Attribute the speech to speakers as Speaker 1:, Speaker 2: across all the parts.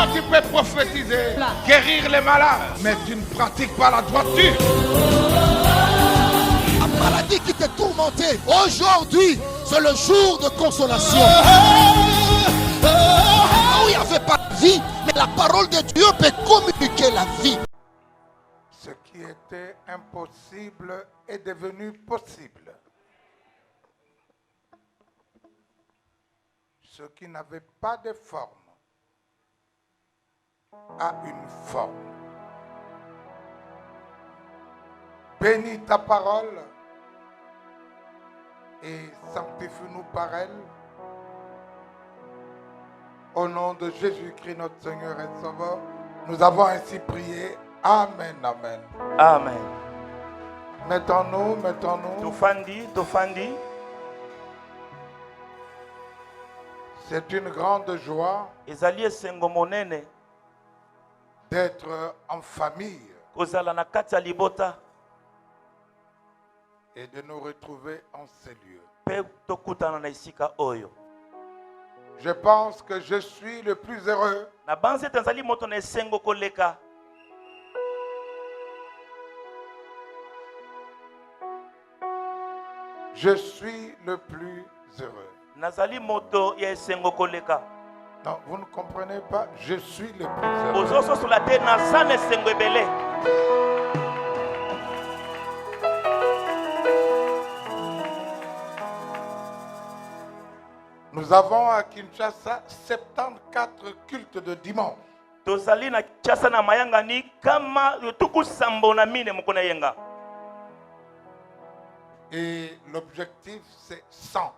Speaker 1: Toi, tu peux prophétiser, guérir les malades, mais tu ne pratiques pas la droiture.
Speaker 2: La maladie qui te tourmentait, aujourd'hui, c'est le jour de consolation. Où il n'y avait pas de vie, mais la parole de Dieu peut communiquer la vie.
Speaker 1: Ce qui était impossible est devenu possible. Ce qui n'avait pas de forme a une forme. Bénis ta parole et sanctifie-nous par elle. Au nom de Jésus-Christ, notre Seigneur et Sauveur, nous avons ainsi prié. Amen, amen.
Speaker 3: Amen.
Speaker 1: Mettons-nous.
Speaker 3: Tofandi.
Speaker 1: C'est une grande joie
Speaker 3: Ezali esengo monene
Speaker 1: d'être en famille
Speaker 3: kozala na kati ya libota
Speaker 1: et de nous retrouver en ces lieux.
Speaker 3: pe tokutana na isika oyo.
Speaker 1: Je pense que je suis le plus heureux
Speaker 3: Na banze tanzali moto na esengo koleka.
Speaker 1: Je suis le plus heureux.
Speaker 3: Nazali moto ya esengo koleka.
Speaker 1: Non, vous ne comprenez pas. Je suis le plus heureux.
Speaker 3: Ozoso sur la terre na sana esengo ebele.
Speaker 1: Nous avons à Kinshasa 74 cultes de dimanche.
Speaker 3: Tozali na Kinshasa na mayanga ni kama yotuku sambo na mine mukona yenga.
Speaker 1: Et l'objectif c'est 100.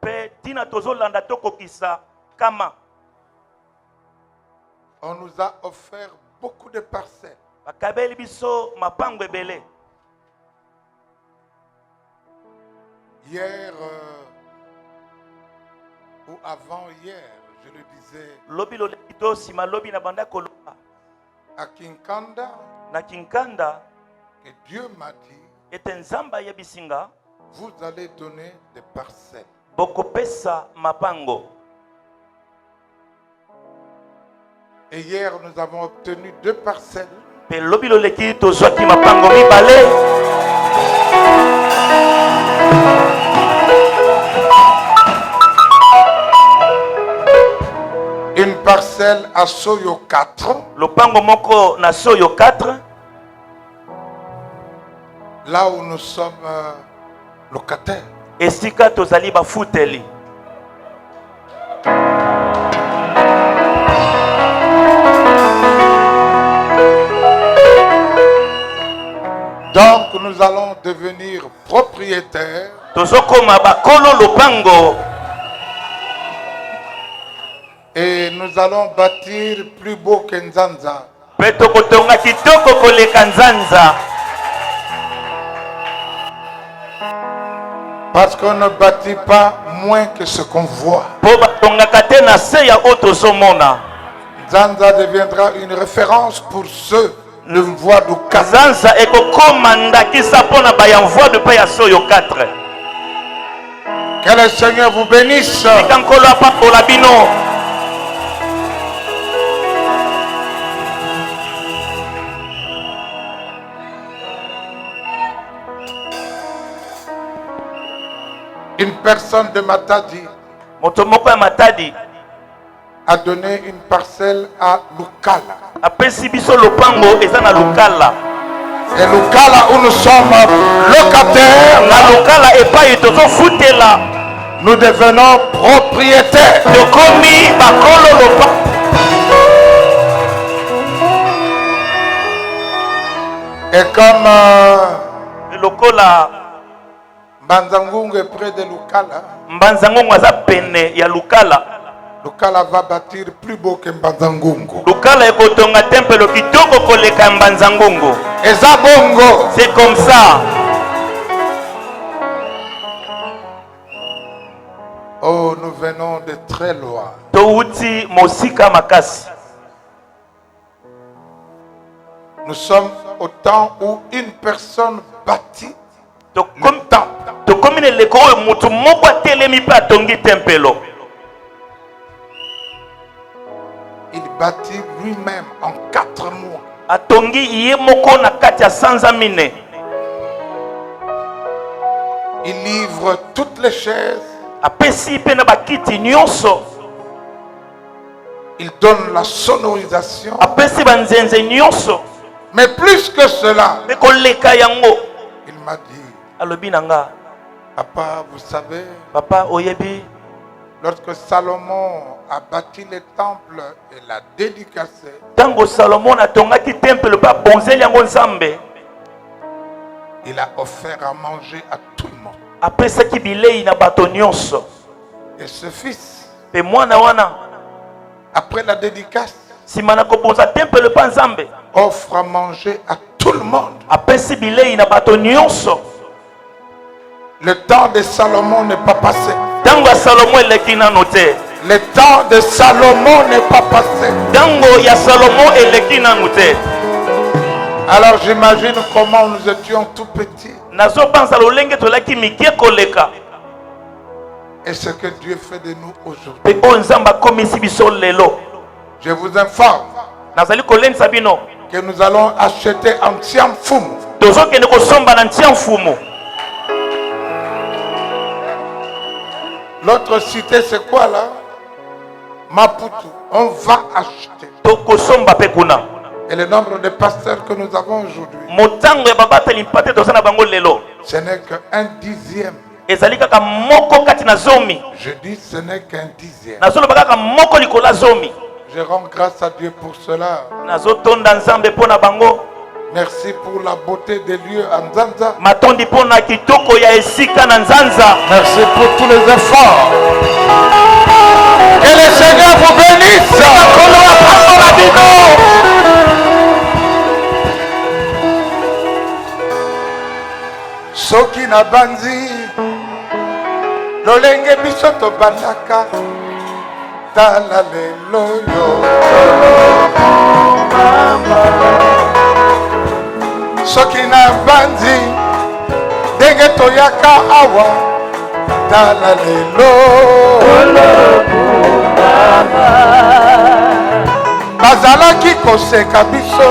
Speaker 3: Pe tina tozolanda tokokisa kama.
Speaker 1: On nous a offert beaucoup de parcelles.
Speaker 3: Bakabeli biso mapango ebele.
Speaker 1: Hier ou avant-hier, je le disais,
Speaker 3: Lobi lo lekito sima lobi na banda koloba.
Speaker 1: à Kinkanda,
Speaker 3: Na Kinkanda
Speaker 1: que Dieu m'a dit,
Speaker 3: etenzamba yebisinga
Speaker 1: vous allez donner des parcelles.
Speaker 3: bokopesa mapango.
Speaker 1: Et hier, nous avons obtenu 2 parcelles.
Speaker 3: Pe lobi lo leki tozwaki mapango mibale.
Speaker 1: Une parcelle à Soyo 4,
Speaker 3: Lopango moko na Soyo 4,
Speaker 1: là où nous sommes locataires.
Speaker 3: esika tozali bafuteli.
Speaker 1: Donc nous allons devenir propriétaires
Speaker 3: Tozokoma bakolo lopango.
Speaker 1: et nous allons bâtir plus beau que Nzanza.
Speaker 3: Pe tokotonga kitoko koleka Nzanza.
Speaker 1: Parce qu'on ne bâtit pas moins que ce qu'on voit.
Speaker 3: Po batongaka te na se ya oyo tozomona.
Speaker 1: Nzanza deviendra une référence pour ceux de voie du Kaza.
Speaker 3: Nzanza ekokoma ndakisa mpona bayanvoi de pe ya Soyo 4.
Speaker 1: Que le Seigneur vous bénisse.
Speaker 3: Tika nkolo apambola bino.
Speaker 1: Une personne de Matadi
Speaker 3: Moto moko ya Matadi
Speaker 1: a donné une parcelle à Lukala.
Speaker 3: apesi biso lopango eza na Lukala.
Speaker 1: Et Lukala où nous sommes locataires,
Speaker 3: Na Lukala epai tozofutela.
Speaker 1: nous devenons propriétaires.
Speaker 3: Tokomi bakolo lopango.
Speaker 1: Et comme
Speaker 3: Lokola
Speaker 1: Banzangungu est près de Lukala,
Speaker 3: Mbanzangongo aza pene ya Lukala.
Speaker 1: Lukala va bâtir plus beau que Banzangungu.
Speaker 3: Lukala ekotonga tempelo kitoko koleka Mbanzangongo.
Speaker 1: Eza bongo.
Speaker 3: C'est comme ça.
Speaker 1: Oh, nous venons de très loin.
Speaker 3: Touti mosika makasi.
Speaker 1: Nous sommes au temps où une personne bâtit le temple.
Speaker 3: Tokomi na eleko oyo motu moko atelemi mpe atongi tempelo.
Speaker 1: Il bâtit lui-même en 4 mois.
Speaker 3: atongi ye moko na kati ya sanza mine.
Speaker 1: Il livre toutes les chaises.
Speaker 3: Apesi pe na bakiti nyonso.
Speaker 1: Il donne la sonorisation.
Speaker 3: Apesi banzenze nyonso.
Speaker 1: Mais plus que cela,
Speaker 3: Pe koleka yango.
Speaker 1: il m'a dit,
Speaker 3: Alobi nanga,
Speaker 1: papa, vous savez,
Speaker 3: papa oyebi,
Speaker 1: lorsque Salomon a bâti les temples et l'a dédicacé,
Speaker 3: tango Salomon atongaki temple pa bonzeli yango nzambe,
Speaker 1: il a offert à manger à tout le monde.
Speaker 3: apesaki bilei na bato nyonso.
Speaker 1: Et ce fils,
Speaker 3: Pe mwana wana,
Speaker 1: après la dédicace,
Speaker 3: sima na kobonza temple pa nzambe,
Speaker 1: offre à manger à tout le monde.
Speaker 3: apesi bilei na bato nyonso.
Speaker 1: Le temps de Salomon n'est pas passé.
Speaker 3: Tango ya Salomon eleki nano te.
Speaker 1: Le temps de Salomon n'est pas passé.
Speaker 3: Tango ya Salomon eleki nano te.
Speaker 1: Alors j'imagine comment nous étions tout petits.
Speaker 3: Nazo panza lolenge tolaki mike koleka.
Speaker 1: Et ce que Dieu fait de nous aujourd'hui.
Speaker 3: Pe o nzamba komisi biso lelo.
Speaker 1: Je vous informe
Speaker 3: Nazali kolenisa bino.
Speaker 1: que nous allons acheter un tiamfumu.
Speaker 3: Tozokende kosomba na ntia mfumu.
Speaker 1: L'autre cité, c'est quoi là? Maputo. On va acheter.
Speaker 3: Tokosomba pe kuna.
Speaker 1: Et le nombre de pasteurs que nous avons aujourd'hui,
Speaker 3: Motango ya babateli mpate tozana bango lelo.
Speaker 1: ce n'est qu'un dixième.
Speaker 3: Ezali kaka moko kati na zomi.
Speaker 1: Je dis ce n'est qu'un dixième.
Speaker 3: Nazoloba kaka moko likola zomi.
Speaker 1: Je rends grâce à Dieu pour cela.
Speaker 3: Nazotonda nzambe pona bango.
Speaker 1: Merci pour la beauté des lieux en Zanza.
Speaker 3: Matondi pona kitoko ya esika na nzanza.
Speaker 1: Merci pour tous les efforts. Que le Seigneur vous bénisse. Soki na banzi lolenge biso tobandaka tala lelo yo soki na banzi ndenge toyaka awa tala lelo bazalaki koseka biso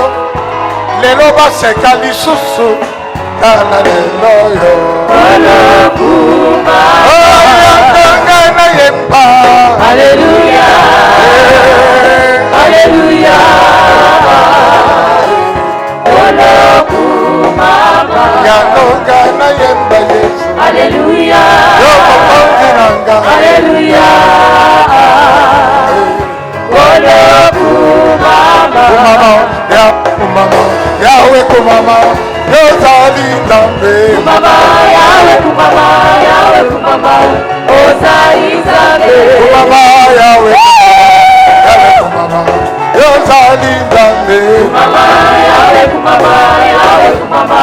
Speaker 1: lelo baseka lisusu tala lelo yo oyanga na yemba
Speaker 4: Alléluia, Alléluia.
Speaker 1: yanonga na yemba yesu
Speaker 4: Alléluia,
Speaker 1: yo mokonzi nanga
Speaker 4: Alléluia.
Speaker 1: kumama ya kumama yawe kumama yozali nzambe
Speaker 4: Kumama, Yahweh, kumama, Yahweh, kumama. Ozali Nzambe.
Speaker 1: kumama yawe kumama yozali nzambe
Speaker 4: Kumama, Yahweh, kumama, Yahweh, kumama.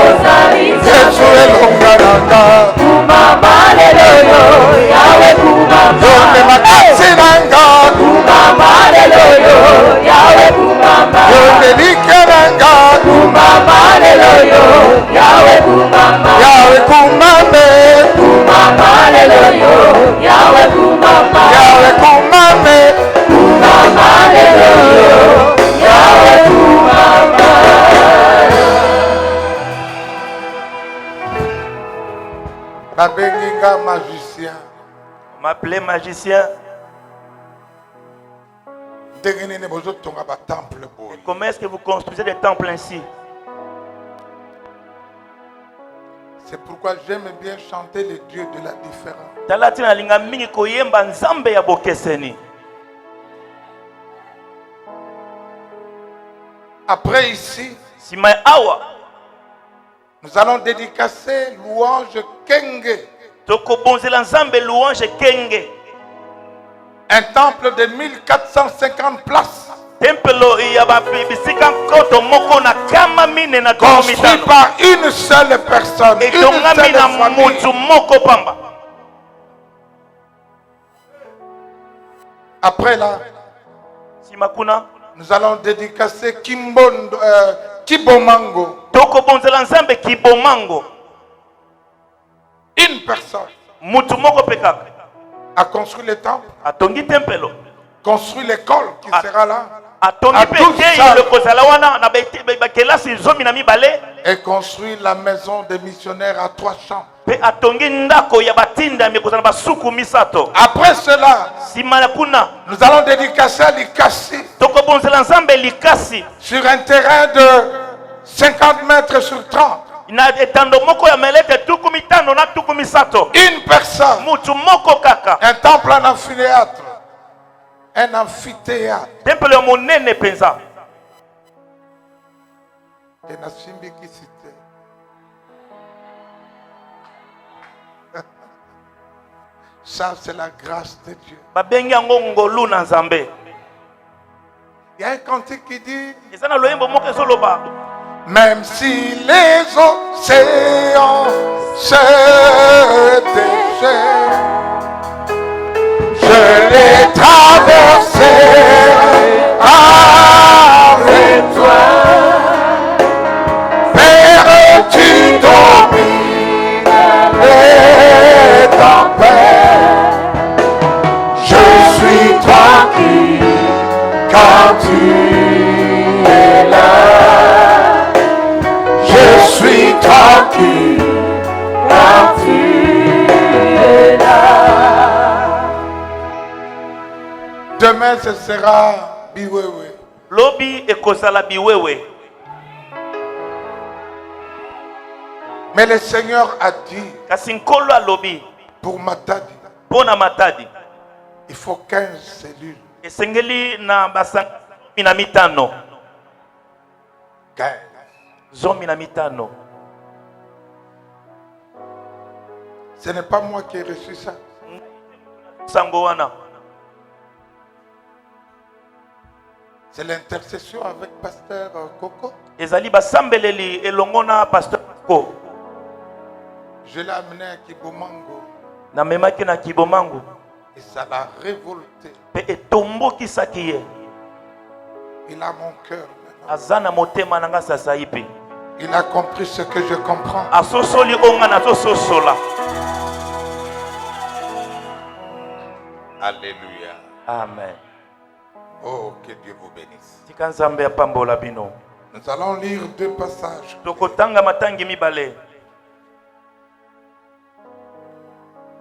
Speaker 4: Ozali
Speaker 1: yesu
Speaker 4: Nzambe.
Speaker 1: elonga nanga
Speaker 4: Kumama, Alleluia. Yahweh, kumama.
Speaker 1: yonde makasi nanga
Speaker 4: Kumama, Alleluia. Yahweh, kumama.
Speaker 1: yonde like nanga
Speaker 4: Kumama, Alleluia. Yahweh, kumama.
Speaker 1: yawe kumame
Speaker 4: Kumama, Alleluia. Yahweh, kumama.
Speaker 1: yawe kumame
Speaker 4: Kumama, Alleluia. Yahweh, kumama.
Speaker 1: babengi nga magicien
Speaker 3: M'appelez magicien.
Speaker 1: ndenge nini bozotonga batemple boye
Speaker 3: Comment est-ce que vous construisez des temples ainsi?
Speaker 1: c'est pourquoi j'aime bien chanter les dieux de la différence.
Speaker 3: Talati na linga mingi koyemba nzambe ya bokeseni.
Speaker 1: Après ici,
Speaker 3: Sima ya awa.
Speaker 1: nous allons dédicacer louange Kenge,
Speaker 3: Toko bonzela nzambe louange kenge.
Speaker 1: un temple de 1450 places,
Speaker 3: Tempelo ya bisika koto moko na kama mine na
Speaker 1: construit
Speaker 3: komitano.
Speaker 1: par une seule personne, une
Speaker 3: Etongami
Speaker 1: seule
Speaker 3: na
Speaker 1: famille.
Speaker 3: mutu moko pamba.
Speaker 1: Après là,
Speaker 3: Sima kuna.
Speaker 1: nous allons dédicacer Kibomango,
Speaker 3: Toko bonzela nzambe kibomango.
Speaker 1: une personne
Speaker 3: Mutu moko pekaka.
Speaker 1: a construit le temple.
Speaker 3: Atongi tempelo.
Speaker 1: construit l'école qui sera là.
Speaker 3: atongi
Speaker 1: À 12
Speaker 3: peke
Speaker 1: salles.
Speaker 3: le kozala wana na bakelasi zomi na mibale
Speaker 1: Et construit la maison des missionnaires à 3 chambres.
Speaker 3: pe atongi ndako ya batindami kozala basuku misato.
Speaker 1: Après cela,
Speaker 3: Nsima na kuna
Speaker 1: nous allons dédicacer Likasi
Speaker 3: tokobonzela nzambe likasi
Speaker 1: sur un terrain de 50 mètres sur 30.
Speaker 3: na etando moko ya melete tuku mitano na tuku misato.
Speaker 1: Une personne,
Speaker 3: Mutu moko kaka.
Speaker 1: un temple en amphithéâtre, un amphithéâtre.
Speaker 3: Temple ya monene penza.
Speaker 1: Et Nasimbi qui cité. Ça, c'est la grâce de Dieu.
Speaker 3: Babengi yango ngolu na nzambe.
Speaker 1: Il y a un cantique qui dit,
Speaker 3: Eza na loyembo moko ezoloba.
Speaker 1: même si les océans se déchaînent, je les traverserai avec toi. Père, tu domines les tempêtes. Je suis tranquille quand tu es là. Je suis tranquille quand tu es là. Demain, ce sera Biwewe.
Speaker 3: Lobi ekozala biwewe.
Speaker 1: Mais le Seigneur a dit,
Speaker 3: Kasi nkolo alobi
Speaker 1: pour Matadi,
Speaker 3: pona matadi.
Speaker 1: il faut 15 cellules.
Speaker 3: Esengeli na basanga na mitano.
Speaker 1: 15.
Speaker 3: Zomi na mitano.
Speaker 1: Ce n'est pas moi qui ai reçu ça.
Speaker 3: Sango wana.
Speaker 1: C'est l'intercession avec Pasteur Coco.
Speaker 3: Ezali basambeleli elongona pasteur ko.
Speaker 1: Je l'ai amené à Kibomango
Speaker 3: Na memaki na kibomangu.
Speaker 1: et ça l'a révolté.
Speaker 3: Pe etomboki sakiye.
Speaker 1: Il a mon cœur maintenant.
Speaker 3: Azana motema nanga sasa ipi.
Speaker 1: Il a compris ce que je comprends.
Speaker 3: Asosoli onga na sosola.
Speaker 1: Alléluia.
Speaker 3: Amen.
Speaker 1: Oh, que Dieu vous bénisse.
Speaker 3: Tika nzambe apambola bino.
Speaker 1: Nous allons lire 2 passages.
Speaker 3: Tokotanga matangi mibale.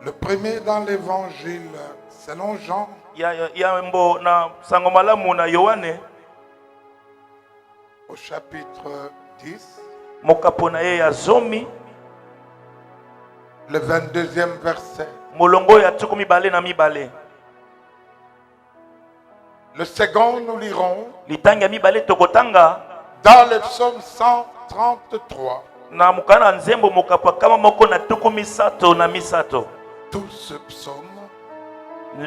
Speaker 1: Le premier dans l'évangile selon Jean,
Speaker 3: Ya mbo na sango malamu na Yohane.
Speaker 1: au chapitre 10,
Speaker 3: Mokapo na ye ya zomi.
Speaker 1: le 22e verset.
Speaker 3: Molongo ya tuku mibale na mibale.
Speaker 1: Le second, nous lirons
Speaker 3: Litanga mibale tokotanga.
Speaker 1: dans le psaume 133.
Speaker 3: Na mukana nzembo mokapo kama moko na tuku misato na misato.
Speaker 1: Tout ce psaume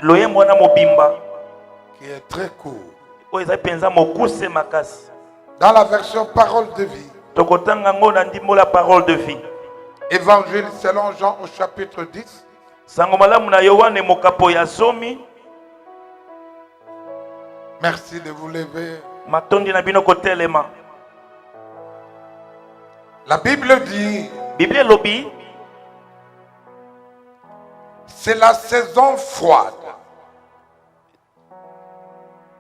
Speaker 3: Loyembo na mobimba.
Speaker 1: qui est très court.
Speaker 3: O eza penza mokuse makasi.
Speaker 1: Dans la version parole de vie,
Speaker 3: Tokotanga ngo na ndimbo la parole de vie.
Speaker 1: évangile selon Jean au chapitre 10,
Speaker 3: Sango malamu na Yohane mokapo ya zomi.
Speaker 1: merci de vous lever.
Speaker 3: Matondi na bino kotelema.
Speaker 1: La Bible dit,
Speaker 3: Bible lobi.
Speaker 1: c'est la saison froide.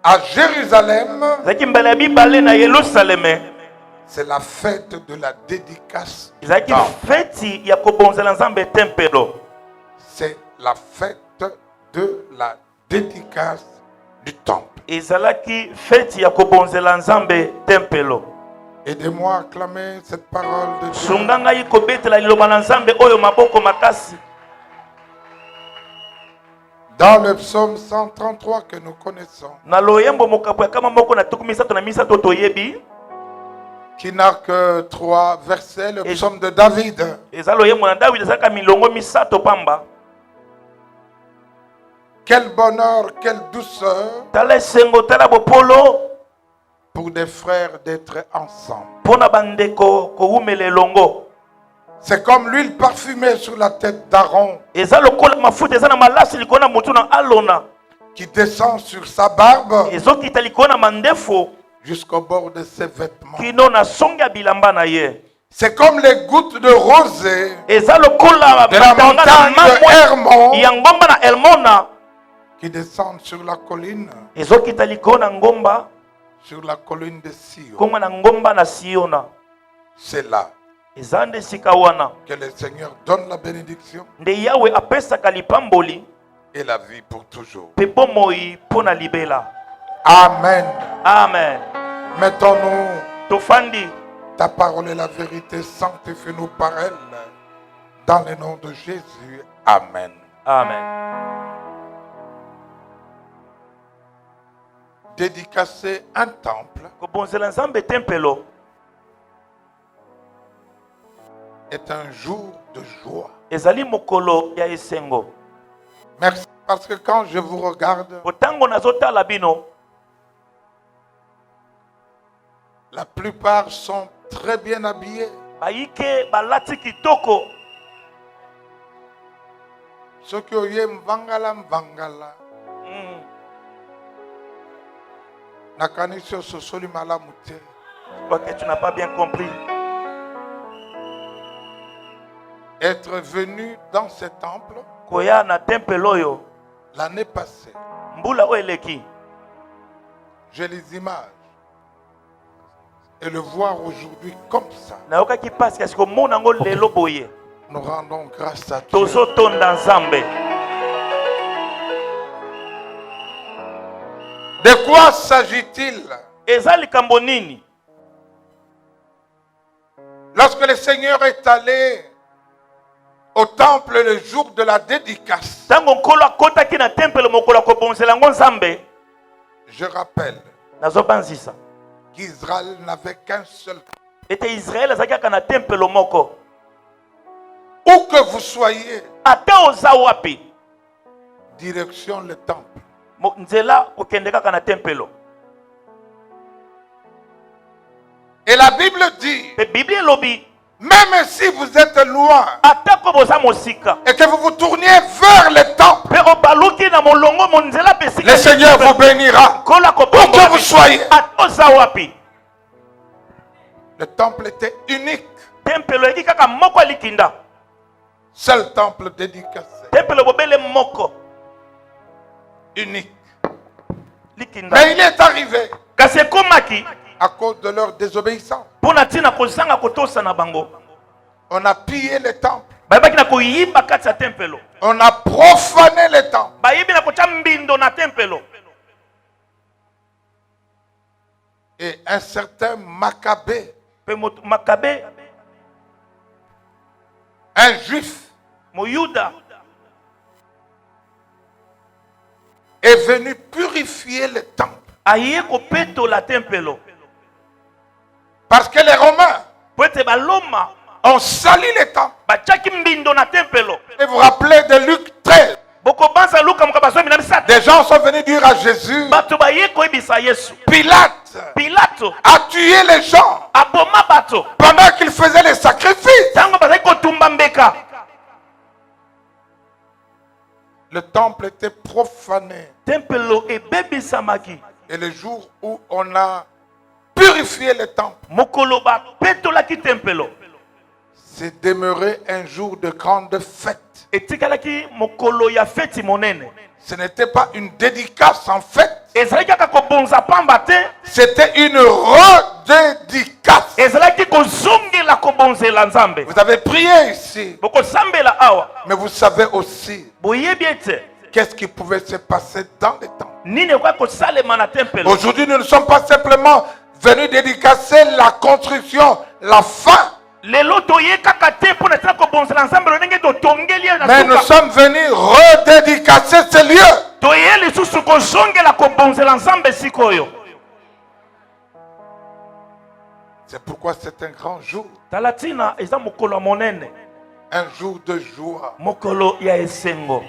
Speaker 1: À Jérusalem,
Speaker 3: Zaki mbele ya bibale na Yerusaleme.
Speaker 1: c'est la fête de la dédicace.
Speaker 3: Zaki feti ya kobonzela nzambe tempelo.
Speaker 1: C'est la fête de la dédicace du temple.
Speaker 3: Ezalaki feti ya kobonzela nzambe tempelo.
Speaker 1: Aidez-moi à acclamer cette parole de Dieu.
Speaker 3: Sunganga yi kobetela liloba na nzambe oyo maboko makasi.
Speaker 1: Dans le psaume 133 que nous connaissons,
Speaker 3: Na loyembo mokapo ya kama moko na tuku misato na misato toyebi.
Speaker 1: qui n'a que 3 versets, le psaume de David.
Speaker 3: Eza loyembo na David ezalaka milongo misato pamba.
Speaker 1: Quel bonheur, quelle douceur
Speaker 3: Tala esengo tala bopolo.
Speaker 1: pour des frères d'être ensemble.
Speaker 3: Pona bandeko kowumela elongo.
Speaker 1: C'est comme l'huile parfumée sur la tête d'Aaron
Speaker 3: Eza lokola mafuta eza na malasi likona mutu na alona.
Speaker 1: qui descend sur sa barbe
Speaker 3: Ezokita likona mandefo.
Speaker 1: jusqu'au bord de ses vêtements.
Speaker 3: Kino na songa bilamba na ye.
Speaker 1: C'est comme les gouttes de rosée
Speaker 3: Eza lokola
Speaker 1: de la montagne de Hermon
Speaker 3: ya ngomba na Elmona
Speaker 1: qui descendent sur la colline,
Speaker 3: ezokita likolo na ngomba
Speaker 1: sur la colline de Sion.
Speaker 3: konga na ngomba na Siona.
Speaker 1: C'est là
Speaker 3: Eza nde sika wana
Speaker 1: que le Seigneur donne la bénédiction
Speaker 3: nde Yawe apesaka lipamboli
Speaker 1: et la vie pour toujours.
Speaker 3: mpe bomoi mpo na libela.
Speaker 1: Amen.
Speaker 3: Amen.
Speaker 1: Mettons-nous,
Speaker 3: Tofandi,
Speaker 1: ta parole est la vérité, sanctifie-nous par elle. Dans le nom de Jésus. Amen.
Speaker 3: amen.
Speaker 1: Dédicacer un temple
Speaker 3: Kobonzela Nzambe tempelo
Speaker 1: est un jour de joie.
Speaker 3: ezali mokolo ya esengo.
Speaker 1: Merci parce que quand je vous regarde,
Speaker 3: Otango nazotala bino,
Speaker 1: la plupart sont très bien habillés.
Speaker 3: bayike balati kitoko.
Speaker 1: Ceux qui ont eu mvangala. Nakanisho sosoli malamu te.
Speaker 3: Je crois que tu n'as pas bien compris.
Speaker 1: Être venu dans ce temple
Speaker 3: Koya na tempelo yo,
Speaker 1: l'année passée,
Speaker 3: mbula o eleki.
Speaker 1: j'ai les images. Et le voir aujourd'hui comme ça,
Speaker 3: Nayoka passe parce que mona ngo lelo boye.
Speaker 1: nous rendons grâce à Dieu.
Speaker 3: Tozo tonda Nzambe.
Speaker 1: De quoi s'agit-il?
Speaker 3: Ezali kambo nini?
Speaker 1: Lorsque le Seigneur est allé au temple le jour de la dédicace,
Speaker 3: Tango nkolo akotaki na tempelo mokolo kobonzela ngo Nzambe,
Speaker 1: je rappelle
Speaker 3: nazobanzisa.
Speaker 1: qu'Israël n'avait qu'un seul.
Speaker 3: Ete Israël azakaka na tempelo moko.
Speaker 1: Où que vous soyez,
Speaker 3: Ata oza wapi,
Speaker 1: direction le temple.
Speaker 3: nzela okende kaka na tempelo.
Speaker 1: Et la Bible dit,
Speaker 3: Pe Bible lobi,
Speaker 1: même si vous êtes loin
Speaker 3: ata ko boza mosika,
Speaker 1: et que vous vous tourniez vers le temple,
Speaker 3: pe obaluki na molongo monzela pe sika.
Speaker 1: le Seigneur vous bénira.
Speaker 3: Kola ko
Speaker 1: Où que vous soyez.
Speaker 3: ata oza wapi.
Speaker 1: Le temple était unique.
Speaker 3: Tempelo eki kaka moko likinda.
Speaker 1: Seul temple dédicacé.
Speaker 3: Tempelo bobele moko
Speaker 1: Unique.
Speaker 3: likinda.
Speaker 1: Mais il est arrivé
Speaker 3: Kasi ekomaki
Speaker 1: à cause de leur désobéissance.
Speaker 3: mpona ntina kozanga kotosa na bango.
Speaker 1: On a pillé le temple.
Speaker 3: Bayebaki na koyiba kati ya tempelo.
Speaker 1: On a profané le temple.
Speaker 3: Bayebi na kotya mbindo na tempelo.
Speaker 1: Et un certain Maccabée,
Speaker 3: Pe Makabe,
Speaker 1: un juif,
Speaker 3: Moyuda,
Speaker 1: est venu purifier le temple.
Speaker 3: aye kopetola tempelo.
Speaker 1: Parce que les Romains
Speaker 3: Po ete baloma
Speaker 1: ont sali le temple.
Speaker 3: batyaki mbindo na tempelo.
Speaker 1: Et vous vous rappelez de Luc 13.
Speaker 3: Bokobanza luka moka basomi na misato.
Speaker 1: Des gens sont venus dire à Jésus,
Speaker 3: Bato baye koyebisa Yesu.
Speaker 1: Pilate
Speaker 3: Pilato
Speaker 1: a tué les gens
Speaker 3: aboma bato
Speaker 1: pendant qu'il faisait les sacrifices.
Speaker 3: tango bazali kotumba mbeka.
Speaker 1: Le temple était profané.
Speaker 3: Tempelo ebebisamaki.
Speaker 1: Et le jour où on a purifié le temple,
Speaker 3: Mokolo bapetolaki tempelo.
Speaker 1: c'est demeuré un jour de grande fête.
Speaker 3: Etikalaki mokolo ya feti monene.
Speaker 1: Ce n'était pas une dédicace en fait,
Speaker 3: Ezalaki kaka kobonza pamba te.
Speaker 1: c'était une redédicace.
Speaker 3: Ezalaki kozongela kobonzela Nzambe.
Speaker 1: Vous avez prié ici,
Speaker 3: Bokosambela awa.
Speaker 1: mais vous savez aussi
Speaker 3: Boyebi ete
Speaker 1: qu'est-ce qui pouvait se passer dans le temple.
Speaker 3: nini kwa kosalema na tempelo.
Speaker 1: Aujourd'hui, nous ne sommes pas simplement venus dédicacer la construction, la fin,
Speaker 3: Lelo toye kaka te pona tena kobonzela Nzambe lo ndenge totongeli na
Speaker 1: mais nous
Speaker 3: suka.
Speaker 1: sommes venus redédicacer ce lieu.
Speaker 3: Toye lisusu kozongela kobonzela Nzambe sikoyo.
Speaker 1: C'est pourquoi c'est un grand jour,
Speaker 3: Talatina eza mokolo monene.
Speaker 1: un jour de joie.
Speaker 3: Mokolo ya esengo.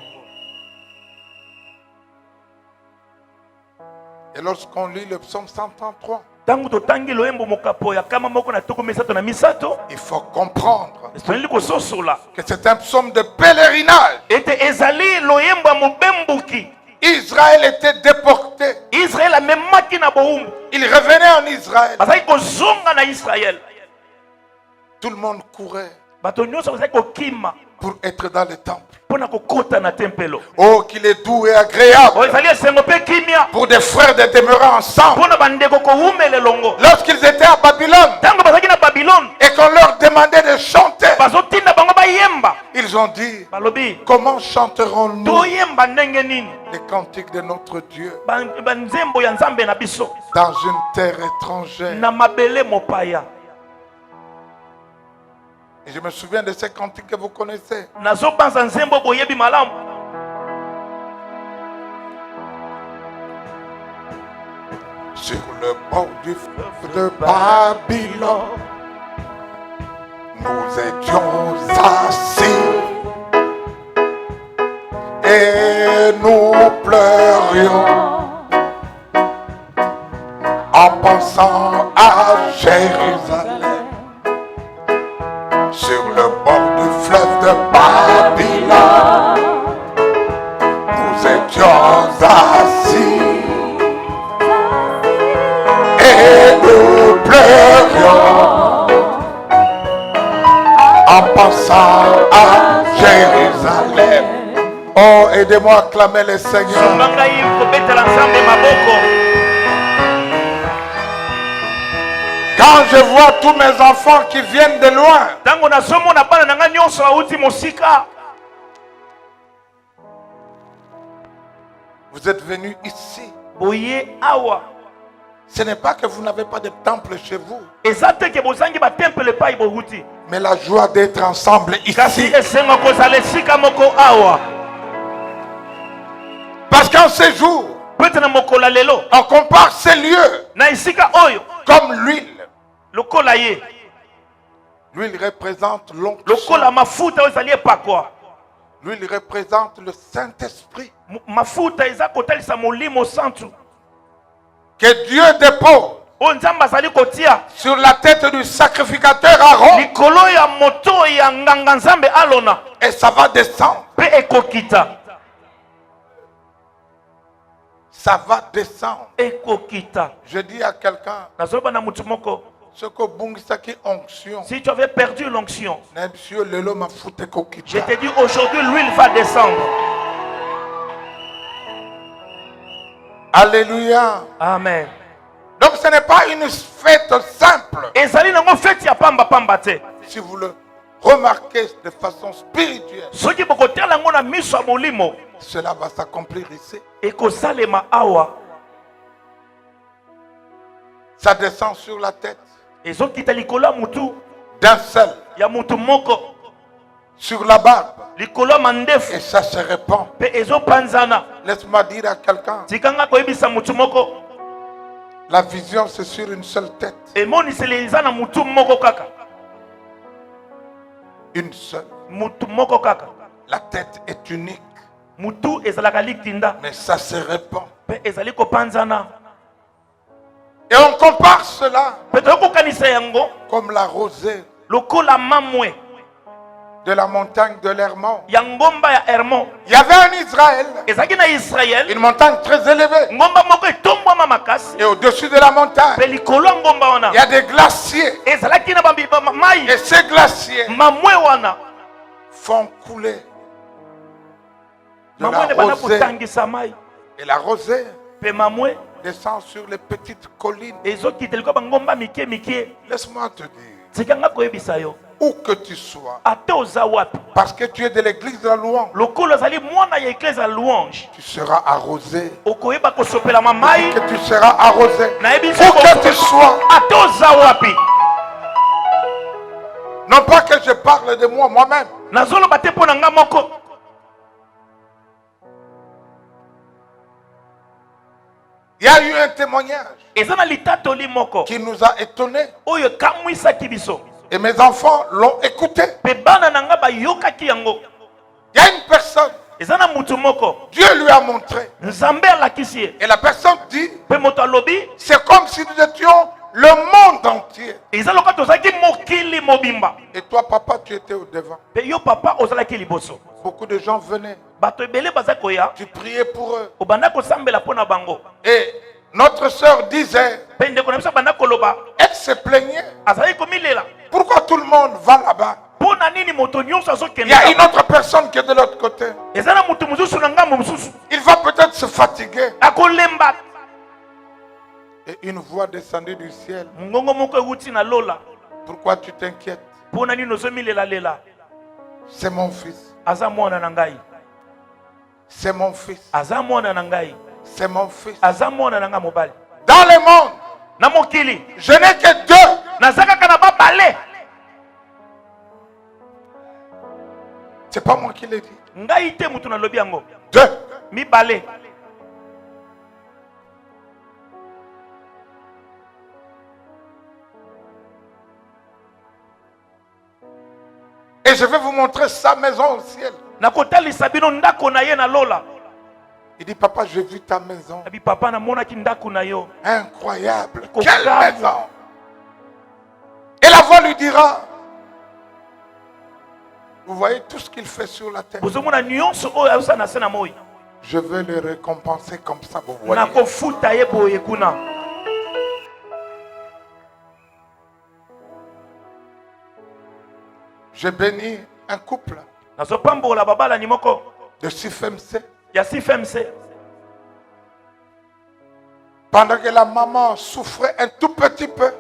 Speaker 1: Et lorsqu'on lit le psaume 133,
Speaker 3: Tangu totangi loyembo mokapo ya kama moko na toko misato na misato.
Speaker 1: il faut comprendre
Speaker 3: Estoneli kososola.
Speaker 1: que c'est un psaume de pèlerinage.
Speaker 3: Ete ezali loyembo ya mobembuki.
Speaker 1: Israël était déporté.
Speaker 3: Israël amemaki na boumbu.
Speaker 1: Il revenait en Israël.
Speaker 3: Bazali kozonga na Israël.
Speaker 1: Tout le monde courait.
Speaker 3: Bato nyonso bazali kokima.
Speaker 1: pour être dans le temple.
Speaker 3: mpona kokota na tempelo
Speaker 1: Oh, qu'il est doux et agréable
Speaker 3: oyo ezali esengo mpe kimia
Speaker 1: pour des frères de demeurer ensemble.
Speaker 3: mpona bandeko kowumela elongo
Speaker 1: Lorsqu'ils étaient à Babylone
Speaker 3: ntango bazalaki na babilone
Speaker 1: et qu'on leur demandait de chanter,
Speaker 3: bazotinda bango bayemba
Speaker 1: ils ont dit,
Speaker 3: balobi
Speaker 1: comment chanterons-nous
Speaker 3: toyemba ndenge nini
Speaker 1: les cantiques de notre Dieu
Speaker 3: banzembo ya nzambe na biso
Speaker 1: dans une terre étrangère?
Speaker 3: na mabele mopaya.
Speaker 1: Et je me souviens de ces cantiques que vous connaissez.
Speaker 3: nazobanza nzembo boyebi malamu
Speaker 1: Sur le bord du fleuve de Babylone, nous étions assis et nous pleurions en pensant à Jérusalem. Sur le bord du fleuve de Babylone, nous étions assis et nous pleurions en pensant à Jérusalem. Oh, aidez-moi à acclamer le Seigneur.
Speaker 3: ngai kobetela nzambe maboko
Speaker 1: Quand je vois tous mes enfants qui viennent de loin,
Speaker 3: ntango nazomona bana na ngai nyonso auti mosika
Speaker 1: vous êtes venus ici.
Speaker 3: boye awa
Speaker 1: Ce n'est pas que vous n'avez pas de temple chez vous,
Speaker 3: eza te ke bozangi batemple epai bohuti
Speaker 1: mais la joie d'être ensemble
Speaker 3: kasi
Speaker 1: ici.
Speaker 3: esengo kozala esika moko awa
Speaker 1: Parce qu'en ces jours,
Speaker 3: po ete na mokolo ya lelo
Speaker 1: on compare ces lieux
Speaker 3: na esika oyo
Speaker 1: comme l'huile.
Speaker 3: lokola ye
Speaker 1: L'huile représente l'onction.
Speaker 3: lokola mafuta oyo ezali epakwa
Speaker 1: L'huile représente le Saint-Esprit
Speaker 3: mafuta eza kotalisa molimo santu
Speaker 1: que Dieu dépose
Speaker 3: oyo nzambe azali kotia
Speaker 1: sur la tête du sacrificateur Aaron,
Speaker 3: likolo ya moto ya nganga nzambe alona
Speaker 1: et ça va descendre.
Speaker 3: mpe ekokita
Speaker 1: Ça va descendre.
Speaker 3: ekokita
Speaker 1: Je dis à quelqu'un,
Speaker 3: nazoloba na mutu moko
Speaker 1: ce que bungisaki onction,
Speaker 3: si tu avais perdu l'onction
Speaker 1: na monsieur lelo mafuta
Speaker 3: je
Speaker 1: kokita.
Speaker 3: te dis aujourd'hui l'huile va descendre.
Speaker 1: Alléluia.
Speaker 3: Amen.
Speaker 1: Donc ce n'est pas une fête simple.
Speaker 3: ezali nango feti ya pamba te
Speaker 1: Si vous le remarquez de façon spirituelle,
Speaker 3: soki bokotala yango na miso ya molimo
Speaker 1: cela va s'accomplir ici.
Speaker 3: ekosalema awa
Speaker 1: Ça descend sur la tête
Speaker 3: ezokita likolo ya mutu
Speaker 1: d'un seul,
Speaker 3: ya mutu moko
Speaker 1: sur la barbe,
Speaker 3: likolo ya
Speaker 1: et
Speaker 3: mandefu
Speaker 1: ça se répand.
Speaker 3: mpe ezopanzana.
Speaker 1: Laisse-moi dire à quelqu'un,
Speaker 3: tikanga koyebisa mutu moko
Speaker 1: la vision c'est sur une seule tête.
Speaker 3: emoniseli eza na mutu moko kaka
Speaker 1: Une seule.
Speaker 3: mutu moko kaka
Speaker 1: La tête est unique,
Speaker 3: mutu ezalaka litinda
Speaker 1: mais ça se répand.
Speaker 3: mpe ezali kopanzana
Speaker 1: Et on compare cela
Speaker 3: mpe toyokokanisa yango
Speaker 1: comme la rosée
Speaker 3: lokola mamwe
Speaker 1: de la montagne de l'Hermon.
Speaker 3: ya ngomba ya hermon
Speaker 1: Il y avait en Israël
Speaker 3: ezalaki na israel
Speaker 1: une montagne très élevée.
Speaker 3: ngomba moko etombwama makasi
Speaker 1: Et au-dessus de la montagne,
Speaker 3: mpe likolo ya ngomba wana
Speaker 1: il y a des glaciers.
Speaker 3: ezalaki na mai
Speaker 1: Et ces glaciers
Speaker 3: mamwe wana
Speaker 1: font couler de
Speaker 3: mamwe
Speaker 1: la
Speaker 3: nde bana
Speaker 1: rosée.
Speaker 3: kotangisa mai
Speaker 1: Et la rosée
Speaker 3: mpe mamwe
Speaker 1: descend sur les petites collines.
Speaker 3: ezokita likolo bangomba mike mike.
Speaker 1: Laisse-moi te dire,
Speaker 3: tikanga koyebisa yo
Speaker 1: où que tu sois,
Speaker 3: ate oza wapi
Speaker 1: parce que tu es de l'église de la louange,
Speaker 3: lokolo ozali mwana ya eklese ya louange
Speaker 1: tu seras arrosé.
Speaker 3: okoyeba kosopelama mai
Speaker 1: Que tu seras arrosé.
Speaker 3: nayebi
Speaker 1: Où que tu sois.
Speaker 3: ate oza wapi.
Speaker 1: Non pas que je parle de moi-même.
Speaker 3: nazoloba te mpo na nga moko
Speaker 1: Il y a eu un témoignage
Speaker 3: eza na litatoli moko
Speaker 1: qui nous a étonnés.
Speaker 3: oyo ekamwisaki biso
Speaker 1: Et mes enfants l'ont écouté.
Speaker 3: mpe bana na nga bayokaki yango.
Speaker 1: Il y a une personne,
Speaker 3: eza na mutu moko
Speaker 1: Dieu lui a montré.
Speaker 3: nzambe alakisi ye
Speaker 1: Et la personne dit,
Speaker 3: mpe moto alobi
Speaker 1: c'est comme si nous étions le monde entier.
Speaker 3: eza lokola tozalaki mokili mobimba
Speaker 1: Et toi, papa, tu étais au devant.
Speaker 3: mpe yo papa ozalaki liboso.
Speaker 1: Beaucoup de gens venaient.
Speaker 3: bato ebele baza koya
Speaker 1: Tu priais pour eux.
Speaker 3: obanda kosambela mpo na bango
Speaker 1: Et notre sœur disait,
Speaker 3: mpe ndeko na biso abanda koloba
Speaker 1: elle se plaignait.
Speaker 3: azalaki komilela
Speaker 1: Pourquoi tout le monde va là-bas?
Speaker 3: mpo
Speaker 1: Il y a une autre personne qui est de l'autre côté. Il va peut-être se fatiguer. Et une voix descendue du ciel. Pourquoi tu t'inquiètes? C'est mon fils. C'est mon fils. C'est mon fils. Dans le monde, je n'ai que deux. C'est pas moi qui l'ai dit. Deux. Et je vais vous montrer sa maison au ciel. Il dit, papa, j'ai vu ta maison. Incroyable. Quelle maison. Et la voix lui dira, vous voyez tout ce qu'il fait sur la terre. Je vais le récompenser comme ça, vous voyez. J'ai béni un couple de Sifemse. Pendant que la maman souffrait un tout petit peu,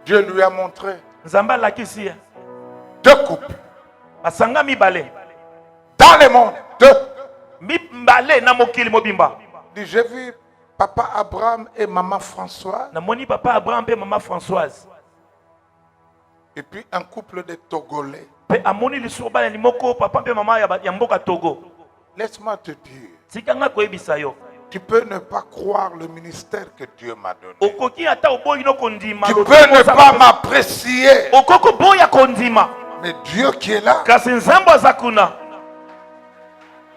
Speaker 1: Dieu lui a montré deux couples dans le monde. Deux. J'ai vu papa Abraham et maman Françoise. Et puis un couple de Togolais. Laisse-moi te dire, tu peux ne pas croire le ministère que Dieu m'a donné. Tu peux ne pas m'apprécier. Mais Dieu qui est là.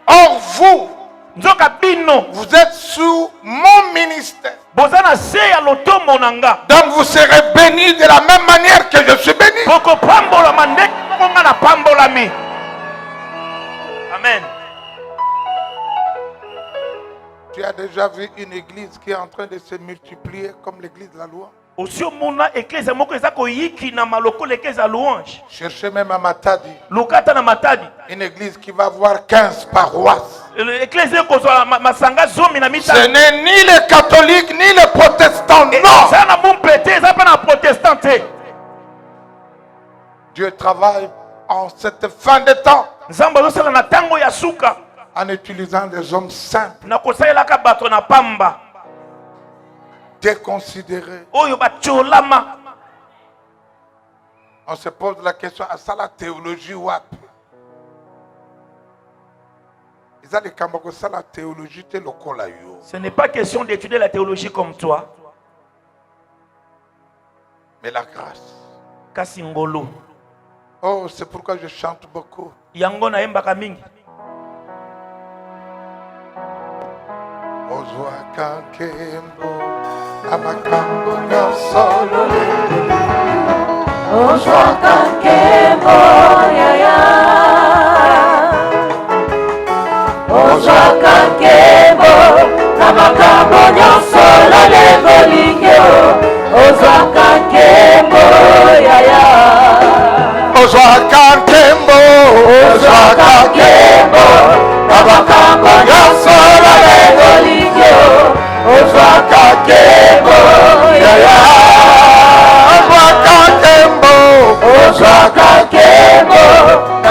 Speaker 1: Or vous, vous êtes sous mon ministère. Donc vous serez bénis de la même manière que je suis béni.
Speaker 3: Amen.
Speaker 1: Tu as déjà vu une église qui est en train de se multiplier comme l'église de la loi? Cherchez même à Matadi. Une église qui va avoir 15 paroisses. Ce n'est ni les catholiques ni les protestants, non. Dieu travaille en cette fin de temps en utilisant des hommes simples, déconsidérés. On se pose la question, à ça la théologie ou à la théologie.
Speaker 3: Ce n'est pas question d'étudier la théologie comme toi.
Speaker 1: Mais la grâce.
Speaker 3: Kasingolo.
Speaker 1: Oh, c'est pourquoi je chante beaucoup.
Speaker 3: Yango na embaka mingi.
Speaker 1: Ozwa kankembo amakambo nyosolo lelele.
Speaker 4: Ozwa kankembo yaya. Ozwa kankembo amakambo nyosolo lelele. Ozwa kankembo yaya.
Speaker 1: Ozwa kankembo, ozwa kankembo, amakambo nyosolo lelele. Ozwa kankembo yaya. Ozwa kankembo, ozwa kankembo,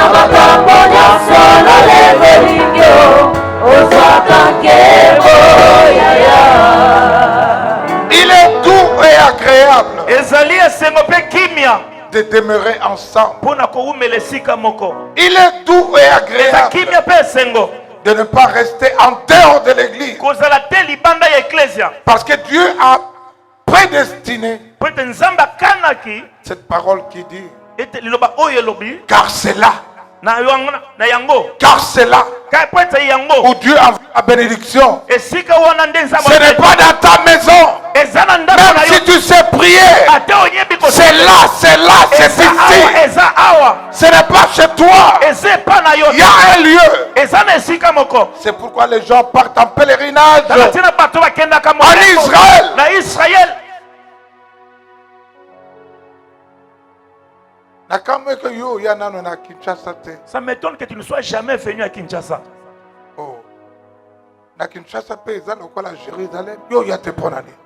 Speaker 1: amakambo nyosolo lelele. Ozwa kankembo yaya. Il est doux et agréable de demeurer ensemble. Il est doux et agréable de ne pas rester en dehors de l'église. Parce que Dieu a prédestiné cette parole qui dit, car c'est là. Car c'est là où Dieu a la bénédiction. Ce n'est pas dans ta maison. Même si tu sais prier, c'est là, c'est ici. Ce n'est pas chez toi. Il y a un lieu. C'est pourquoi les gens partent en pèlerinage en Israël.
Speaker 3: Ça m'étonne que tu ne sois jamais venu à Kinshasa.
Speaker 1: Oh.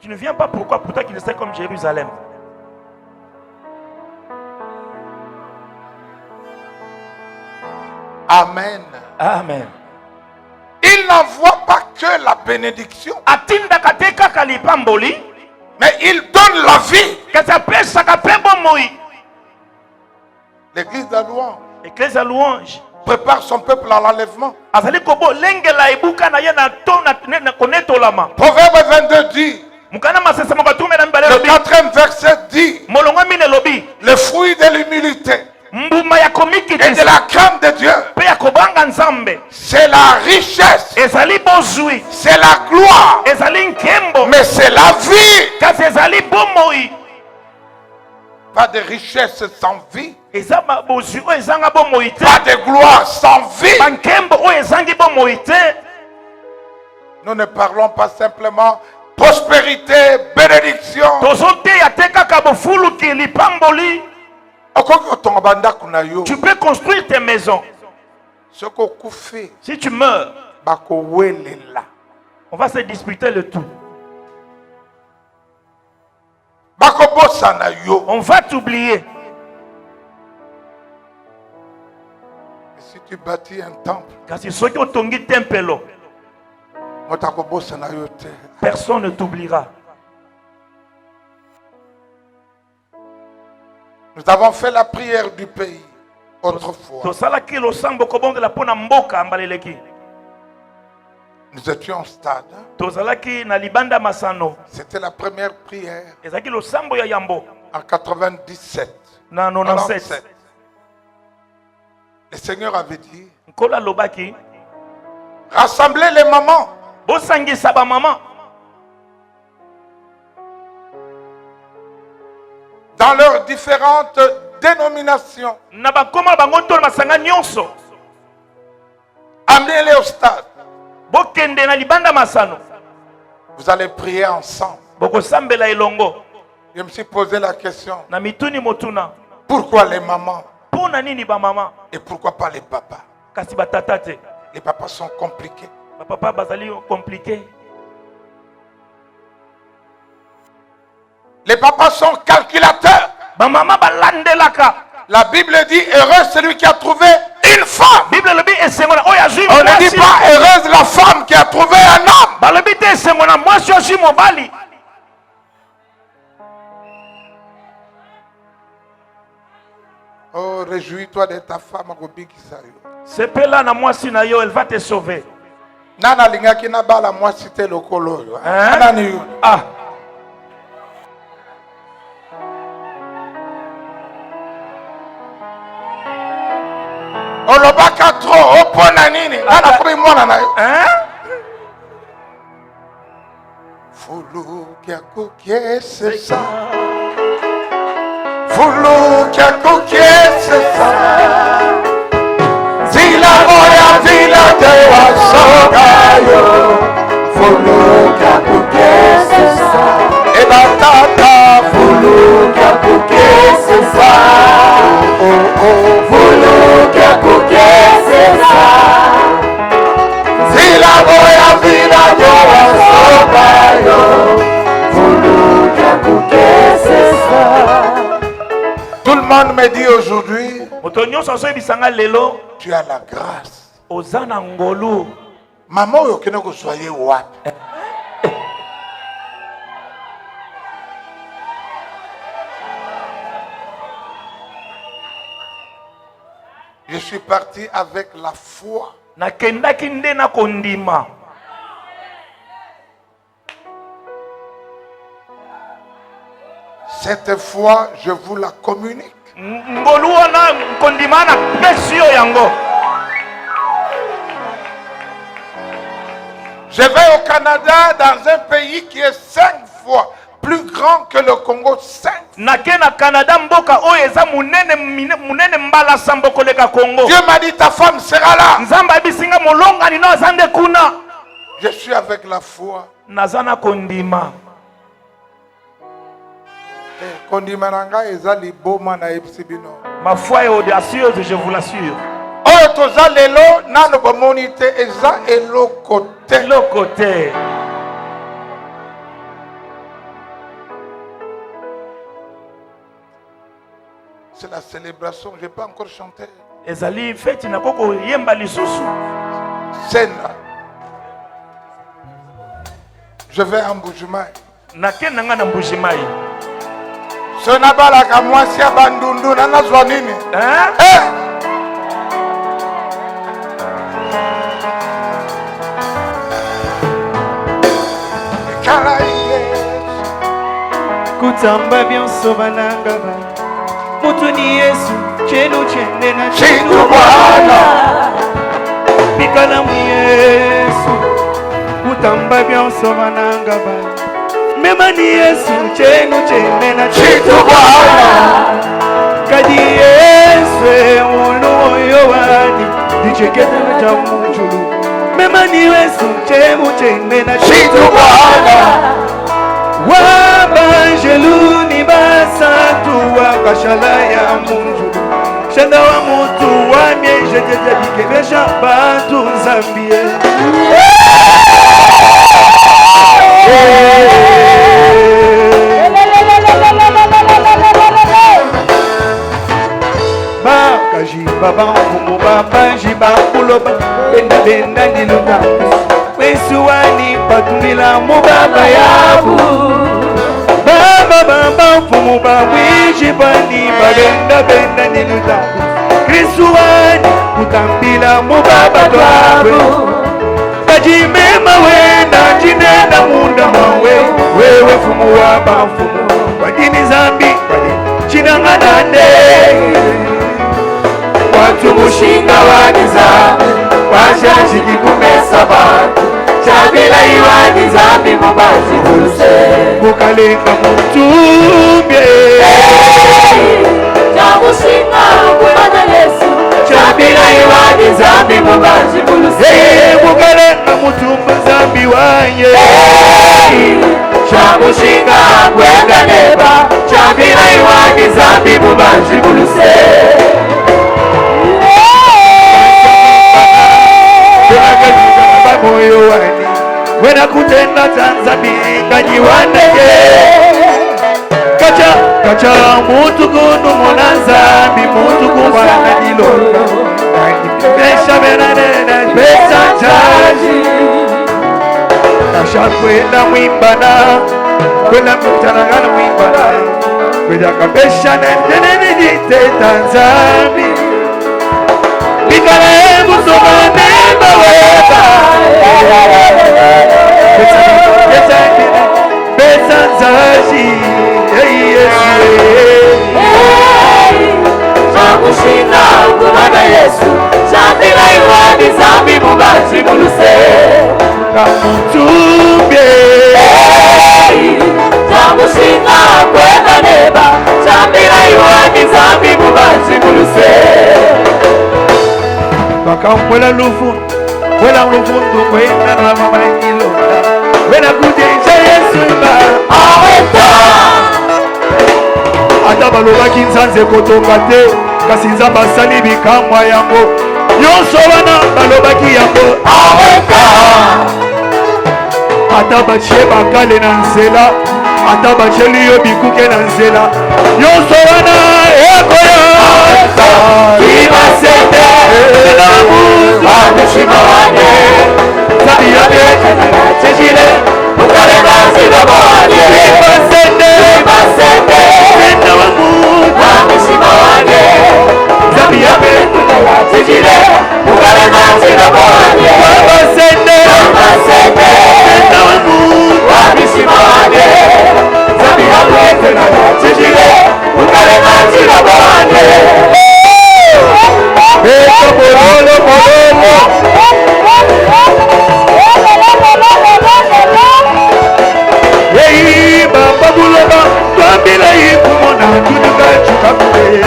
Speaker 3: Tu ne viens pas pourquoi? Pour toi qui ne sais comme Jérusalem.
Speaker 1: Amen.
Speaker 3: Amen.
Speaker 1: Il n'envoie pas que la bénédiction, mais il donne la vie. L'église de louange
Speaker 3: L'église à louange
Speaker 1: prépare son peuple à l'enlèvement. Proverbe 22 dit, le 4e verset dit, le fruit de l'humilité et de la crainte de Dieu, c'est la richesse, c'est la gloire, mais c'est la vie. Pas de richesse sans vie, pas de gloire sans vie. Nous ne parlons pas simplement prospérité, bénédiction.
Speaker 3: Tu peux construire tes maisons. Si tu meurs, on va se disputer le tout. On va t'oublier.
Speaker 1: Si tu bâtis un temple,
Speaker 3: personne ne t'oubliera.
Speaker 1: Nous avons fait la prière du pays autrefois. Nous étions en stade. C'était la première prière en 97. Le Seigneur avait dit, rassemblez les mamans. Dans leurs différentes dénominations. Amenez-les au stade. Vous allez prier ensemble. Je me suis posé la question. Pourquoi les mamans? Et pourquoi pas les papas? Les papas sont compliqués. Les papas sont calculateurs. La Bible dit heureux celui qui a trouvé une femme. On ne dit pas heureuse la femme qui a trouvé un homme. Oh, réjouis-toi de ta femme.
Speaker 3: Elle va te sauver.
Speaker 1: Nana lingaki na bala mwasi te lokolo yo.
Speaker 3: Ah.
Speaker 1: Olobaka trop opona nini? Nana kumi mwana na yo. Fulu kia kukie c'est ça. Fulu kia kukie c'est ça. Zila moya zila te wasogayo. Fulu kia kukie c'est ça. Et la tata fulu kia kukie c'est ça. Oh oh fulu kia kukie c'est ça. Zila moya zila te wasogayo. Fulu kia kukie c'est ça. Tout le monde me dit aujourd'hui, tu as la grâce. Maman, vous soyez wapi? Je suis parti avec la foi. Cette foi, je vous la communique. Je vais au Canada, dans un pays qui est 5 fois plus grand que le Congo. 5. Dieu m'a dit ta femme sera là. Je suis avec la foi.
Speaker 3: Ma foi est audacieuse, je vous l'assure.
Speaker 1: Oyo toza lelo nano bomoni te eza eloko te.
Speaker 3: Le côté.
Speaker 1: C'est la célébration, je n'ai pas encore chanté.
Speaker 3: Ezali feti na koko yemba lisusu.
Speaker 1: Scène. Je vais en Bujumaï.
Speaker 3: Nakenda nga na Mbujimayi.
Speaker 1: Ce n'a pas la kamwasi ya bandundu nana zwanini.
Speaker 3: Hein?
Speaker 5: Kutamba byonso banangaba Mutuni Yesu chenu chende na
Speaker 1: Chitu Bwana.
Speaker 5: Bikala mu Yesu Kutamba byonso banangaba Mema ni Yesu chenu chende na
Speaker 1: Chitu Bwana.
Speaker 5: Kadi Yesu ulu oyo wani Dichekete na chamujulu Mema ni Yesu chenu chende na
Speaker 1: Chitu Bwana.
Speaker 5: Wabanjeluni basatu wakashala ya munju Shenda wa mutu wa mieje jeje bikebesha batu nzambie Bakaji baba mfumu babanji bakuloba Benda benda niluta Wesuwani patumila mubaba yabu Baba baba mfumu bawishi bani Bagenda benda niluta Krisuwani kutambila mubaba twabu Kajimema wenda jinenda munda mawe Wewe fumu waba mfumu Wadini zambi chinanganane Watu mushinga waniza Washaji kikumesa batu Chabila iwani zambi mubazi kuluse Mukalenga mutumbye Chamushinga kumana Yesu Chabila iwani zambi mubazi kuluse Mukalenga mutumba zambi wanye Chamushinga kwenda neba Chabila iwani zambi mubazi kuluse moyo wani wena kutenda Tanzania kajiwaneke kacha mutu kunu monazambi mutu kumwana nilonga pesha benanena pesa chaji kasha kwenda mwimbana kwenda mtanangana mwimbana kwenda kapesha nenene jite Tanzania Bikala ebu sobane maweba Besa nzaji Chamushina kumana Yesu Chabila iwadi zambi mubazi muluse Kamutumbye Chamushina kwenda neba Chabila iwadi zambi mubazi muluse Wakamwela lufu Wela lufundu kwenda na mama ilonda Wela kujenja Yesu mba Aweta Ata baloba kinsanze kotonga te Kasi nzamba sali bikamwa yango Yonso wana baloba ki yango Aweta Ata bache bakale na nzela Ata bache liyo bikuke na nzela Yonso wana ekoya Aweta Kima sete Wamushima wane Zabiyane Chechile Mukale nazira wane Ibasende Wenda wamushima wane Zabiyane Chechile Mukale nazira wane Ibasende Wenda wamushima wane Zabiyane Chechile Mukale nazira wane Beka bololo bololo Yei baba buloba Twambila yi kumona Tunuka chukakube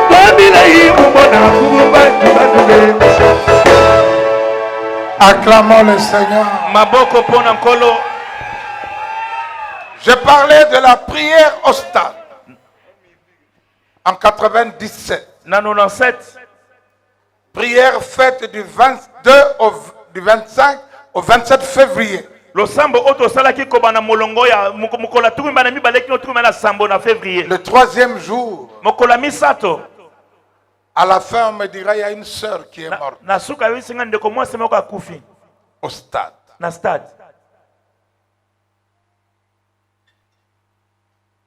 Speaker 5: Twambila yi kumona Kukumba chukakube
Speaker 1: Acclamons le Seigneur.
Speaker 3: Maboko pona nkolo.
Speaker 1: Je parlais de la prière au stade.
Speaker 6: En 97.
Speaker 3: Na 97.
Speaker 6: Prière faite du 25 au 27 février.
Speaker 3: Le sambo oto salaki kobana molongo ya mukola tukimba na mibaleki no tukimba na sambo na février.
Speaker 6: Le 3e jour.
Speaker 3: Mokola misato.
Speaker 6: À la fin, on me dira il y a une sœur qui est morte.
Speaker 3: Na suka wisinga ndeko mwasi moko akufi.
Speaker 6: Au stade.
Speaker 3: Na stade.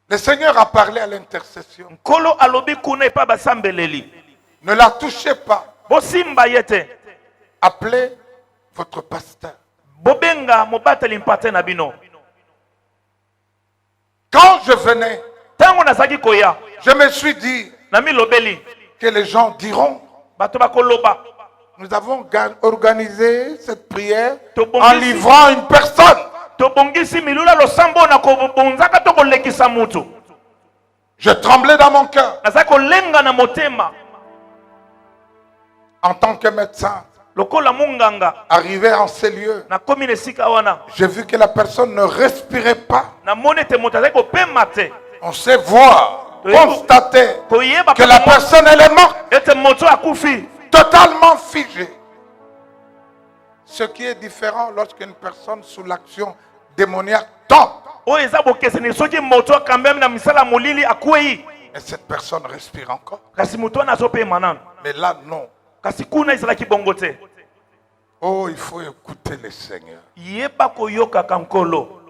Speaker 6: Le Seigneur a parlé à l'intercession.
Speaker 3: Kolo alobi kuna pa basambeleli.
Speaker 6: Ne la touchez pas.
Speaker 3: Bosimba yete.
Speaker 6: Appelez votre pasteur.
Speaker 3: Bobenga mobateli mpate na bino.
Speaker 6: Quand je venais,
Speaker 3: Tango nasaki koya.
Speaker 6: je me suis dit
Speaker 3: Na mi lobeli.
Speaker 6: que les gens diront,
Speaker 3: Bato bakoloba.
Speaker 6: nous avons organisé cette prière
Speaker 3: Tobongisi.
Speaker 6: en livrant une personne.
Speaker 3: Tobongisi milula lo sambo na kobonzaka to kolekisa mutu.
Speaker 6: Je tremblais dans mon cœur.
Speaker 3: Nasaki kolenga na motema.
Speaker 6: En tant que médecin,
Speaker 3: Lokola munganga.
Speaker 6: arrivé en ces lieux,
Speaker 3: Na komi nesika wana.
Speaker 6: j'ai vu que la personne ne respirait pas.
Speaker 3: Na monete motazaki kopema te.
Speaker 6: On sait voir, constater
Speaker 3: Koyeba
Speaker 6: que la personne elle est morte,
Speaker 3: ete moto akufi.
Speaker 6: totalement figée. Ce qui est différent lorsqu'une personne sous l'action démoniaque tombe.
Speaker 3: O eza bokeseni soki moto quand même na misala molili akwei.
Speaker 6: Et cette personne respire encore.
Speaker 3: Kasi moto na zopema nana.
Speaker 6: Mais là, non.
Speaker 3: Kasi kuna ezalaki bongo te.
Speaker 6: Oh, il faut écouter le Seigneur.
Speaker 3: Yeba koyoka kankolo.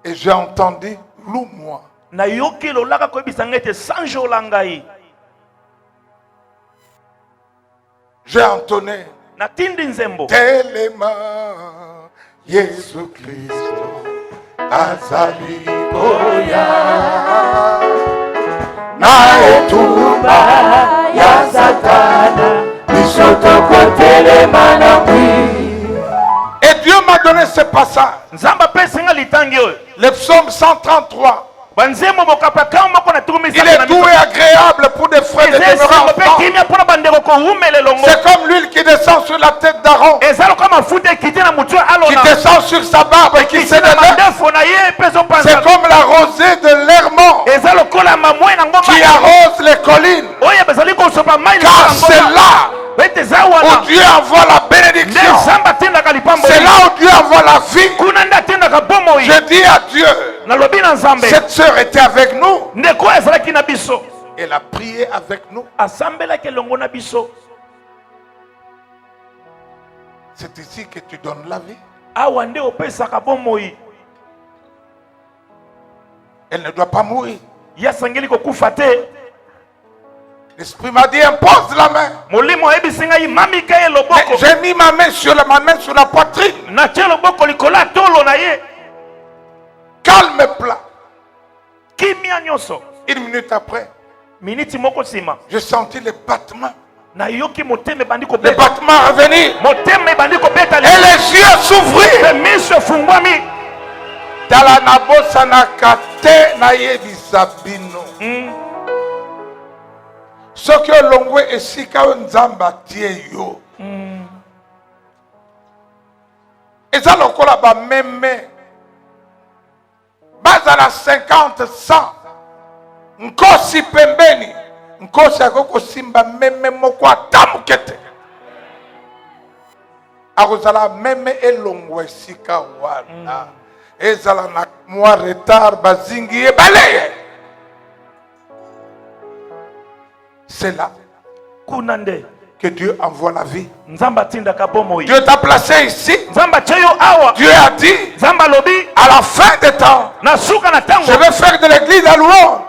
Speaker 6: Et j'ai entendu, loue-moi.
Speaker 3: Na yoki lolaka koyebisa ngete 100 jours la ngai.
Speaker 6: J'ai entonné.
Speaker 3: Na tindi nzembo.
Speaker 6: Telema, Jésus Christ, azali oya. Na etumba
Speaker 4: ya Satana bisoto kotelema na bwi.
Speaker 6: Et Dieu m'a donné ce passage.
Speaker 3: Nzamba pesinga litangi oyo.
Speaker 6: Le psaume 133.
Speaker 3: Banzembo bokapa kama moko na tukumi
Speaker 6: Il est doux et agréable pour des frères de demeurer ensemble. C'est comme l'huile qui descend sur la tête d'Aaron, qui descend sur sa barbe et qui s'élève. C'est comme la rosée de l'Hermon qui arrose les collines. Car c'est là où Dieu envoie la bénédiction. C'est là où Dieu envoie la vie. Je dis à Dieu, cette sœur était avec nous. Elle a prié avec nous. C'est ici que tu donnes la vie. Elle ne doit pas mourir. L'Esprit m'a dit, impose la main. J'ai mis ma main sur la poitrine. Calme plat. Une minute après, j'ai senti les battements. Les battements revenir. Et les yeux s'ouvrir. Talanabo sanakate na yebisabino. Ce que l'ongwe esika nzamba tie yo. Eza lokola ba meme. Bazala 50 100. Nkosi pembeni. Nkosi akoko simba meme moko atamukete. Akozala meme elongwe esika wana. Ezala na mwa retard bazingi ebaleye. C'est là que Dieu envoie la vie. Dieu t'a placé ici. Dieu a dit à la fin des temps, je vais faire de l'église à louange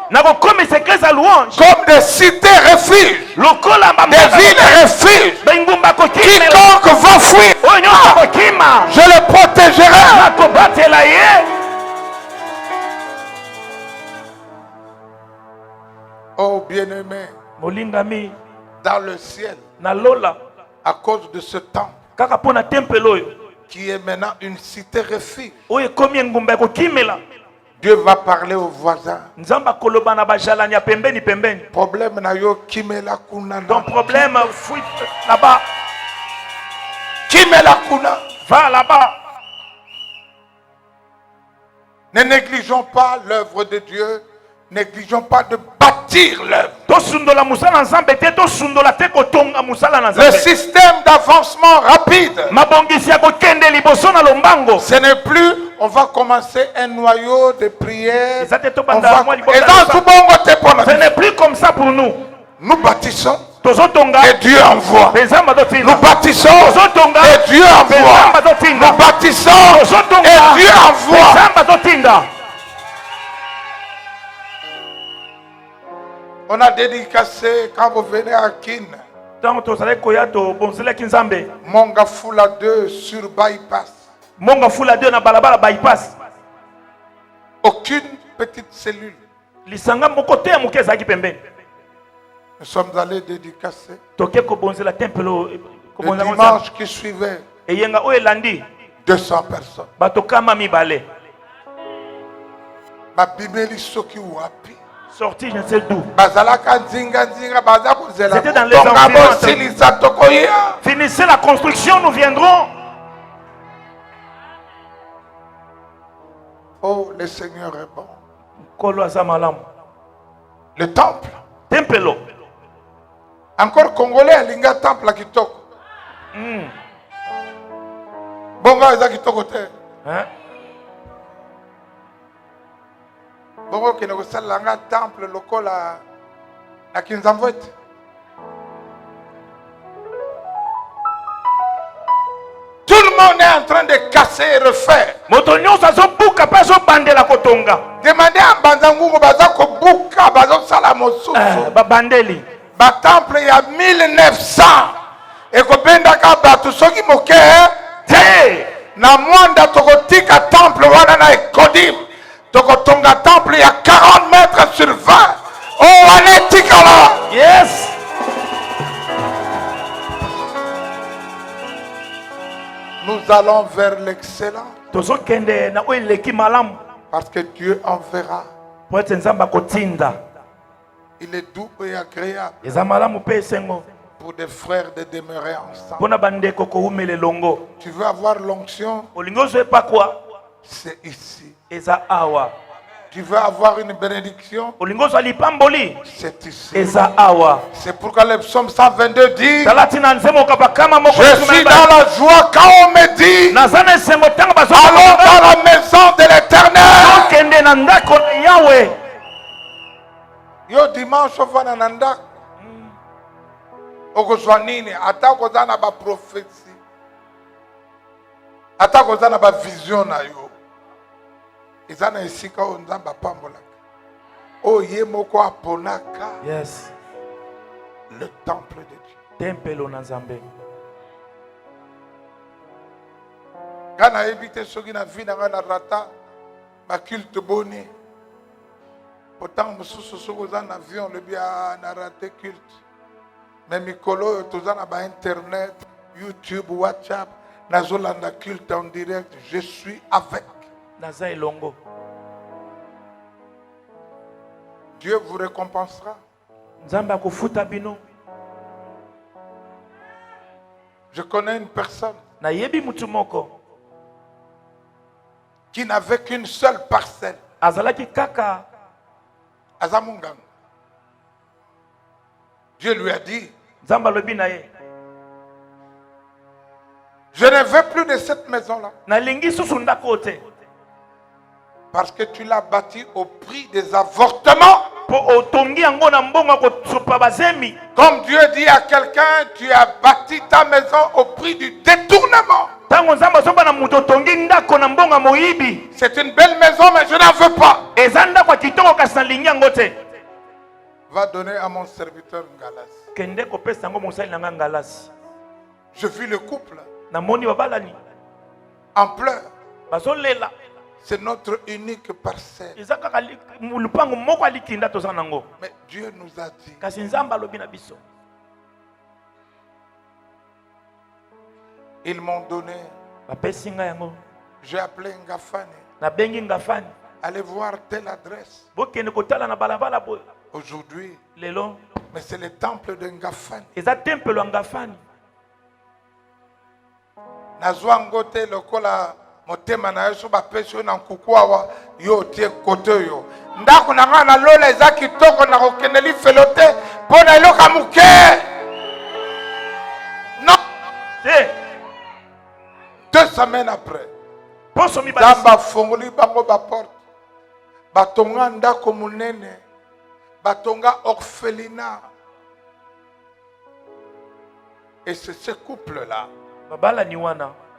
Speaker 6: comme des cités refuges, des villes refuges. Quiconque va fuir, je le protégerai. Oh bien-aimé, dans le ciel, à cause de ce temps qui est maintenant une cité refuge, Dieu va parler aux voisins. Problème na yo kimela kuna.
Speaker 3: Ton problème fuit là-bas.
Speaker 6: Kimela kuna.
Speaker 3: Va là-bas.
Speaker 6: Ne négligeons pas l'œuvre de Dieu. Négligeons pas de bâtir bâtir l'œuvre.
Speaker 1: Le
Speaker 6: système d'avancement rapide. Ce n'est plus, on va commencer un noyau de prière.
Speaker 1: Ce n'est plus comme ça pour nous.
Speaker 6: Nous bâtissons.
Speaker 1: Et
Speaker 6: Dieu envoie. Nous bâtissons et Dieu envoie. Nous bâtissons et Dieu envoie. On a dédicacé quand vous venez à Kin. Monga Fula 2 sur bypass.
Speaker 1: Monga Fula 2 na balabala bypass.
Speaker 6: Aucune petite cellule.
Speaker 1: Lisanga mokote ya mukeza ki pembeni.
Speaker 6: Nous sommes allés dédicacer.
Speaker 1: Le
Speaker 6: dimanche qui suivait, 200 personnes.
Speaker 1: Sorti, je ne sais d'où.
Speaker 6: C'était dans les environs.
Speaker 1: Finissez la construction, nous viendrons.
Speaker 6: Oh, le Seigneur est bon.
Speaker 1: Le temple. Tempelo.
Speaker 6: Encore congolais, alinga temple à kitoko. Bonga eza kitoko te. Bongo kene ko salanga temple lokola na Kinzamvwete. Tout le monde est en train de casser et refaire. Demandez à Banzangu baza ko buka bazo sala mosusu.
Speaker 1: Babandeli.
Speaker 6: Ba temple il y a 1900 et ko benda ka batu soki moke te na mwanda tokotika temple wana na ekodim tokotonga temple il y a 40 mètres sur 20. Oh anetika là.
Speaker 1: Yes.
Speaker 6: Nous allons vers l'excellent.
Speaker 1: Parce
Speaker 6: que Dieu enverra. Il est doux et agréable pour des frères de demeurer ensemble. Tu veux avoir l'onction? C'est ici. Tu veux avoir une bénédiction? C'est ici. C'est pourquoi le psaume 122 dit: je suis dans la joie quand on me dit allons dans la maison de l'Éternel. Yo dimanche ovana nanda okozwa nini ata koza na ba prophétie ata koza na ba vision na yo ezana esika o nzamba pambolaka o ye moko aponaka.
Speaker 1: Yes.
Speaker 6: Le temple de Dieu.
Speaker 1: Tempelo na Nzambe.
Speaker 6: Kana ebite soki na vie na nga na rata ba culte boni. Pourtant, nous sommes en avion, le bien a raté culte. Mais Mikolo, tous en internet, YouTube, WhatsApp, Nazolanda culte en direct, je suis avec.
Speaker 1: Naza Elongo.
Speaker 6: Dieu vous récompensera.
Speaker 1: Nzamba kufuta bino.
Speaker 6: Je connais une personne
Speaker 1: na yebi mutumoko
Speaker 6: qui n'avait qu'une seule parcelle.
Speaker 1: Azalaki kaka.
Speaker 6: Azamungang. Dieu lui a dit: je ne veux plus de cette maison-là. Parce que tu l'as bâtie au prix des avortements. Comme Dieu dit à quelqu'un: tu as bâti ta maison au prix du détournement. C'est une belle maison, mais je n'en veux pas. Va donner à mon serviteur Ngalas. Je vis le couple en pleurs. C'est notre unique parcelle. Mais Dieu nous a dit: ils m'ont donné. J'ai appelé Ngafani. Allez voir telle adresse. Aujourd'hui, mais c'est le temple de Ngafani. Nazwangote lokola motema na yo so bapesi yo na nkuku awa yo otie kote yo ndako na ngai na lola eza kitoko na kokende lifelo te mpo na eloko ya moke non. 2 semaines après nzambe afongoli bango baporte batonga ndako monene batonga orphelinat. Et c'est ce couple-là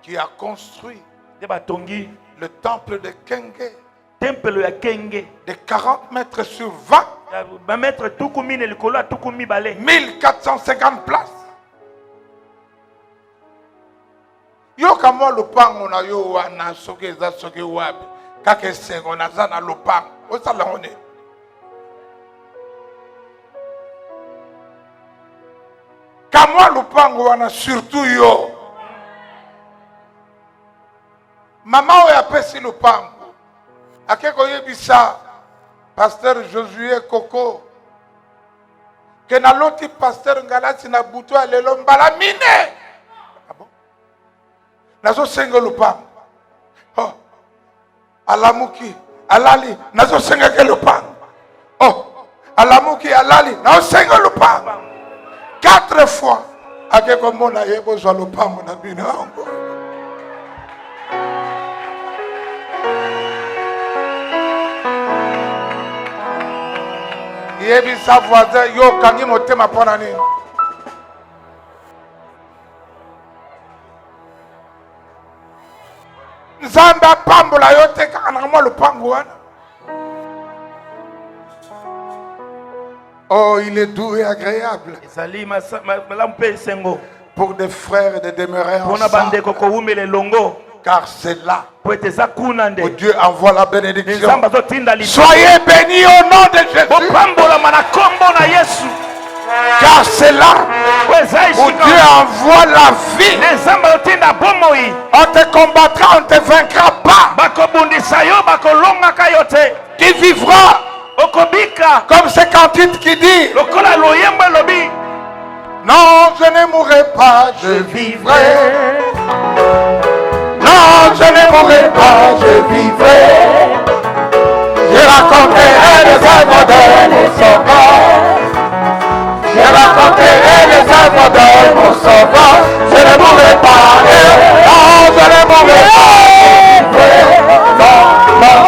Speaker 6: qui a construit le temple de Kenge de 40 mètres sur 20, 1450 places. Yo kamo lupango na yo wana soke za soke wapi kake sengo na za na lupango osala ngone. Kamo lupango wana surtout yo mama oya pesi lupango akeko yebisa pasteur Josué Koko ke na loti pasteur Ngalati na buto alelo mbala mine. Nazo senga lupango. Oh. Alamuki, alali, nazo senga ke lupango. Oh. Alamuki, alali, nazo senga lupango. 4 fois. Ake komona yebo zwa lupango na bino ango. Yebi sa voisin yo kangi motema pona nini. Nzamba pambola yote kana mwa lupango wana. Oh, il est doux et agréable pour des frères de demeurer ensemble. Car c'est là où Dieu envoie la bénédiction. Soyez bénis au nom de Jésus. Car c'est là où Dieu envoie la vie. On te combattra, on ne te vaincra pas. Qui vivra comme ce cantique qui dit non, je ne mourrai pas, je vivrai. Non, je ne mourrai pas, je vivrai. Je raconterai les œuvres de mon sauveur. Je raconterai les œuvres de mon sauveur. Je ne mourrai pas. Non, je ne mourrai pas. Non,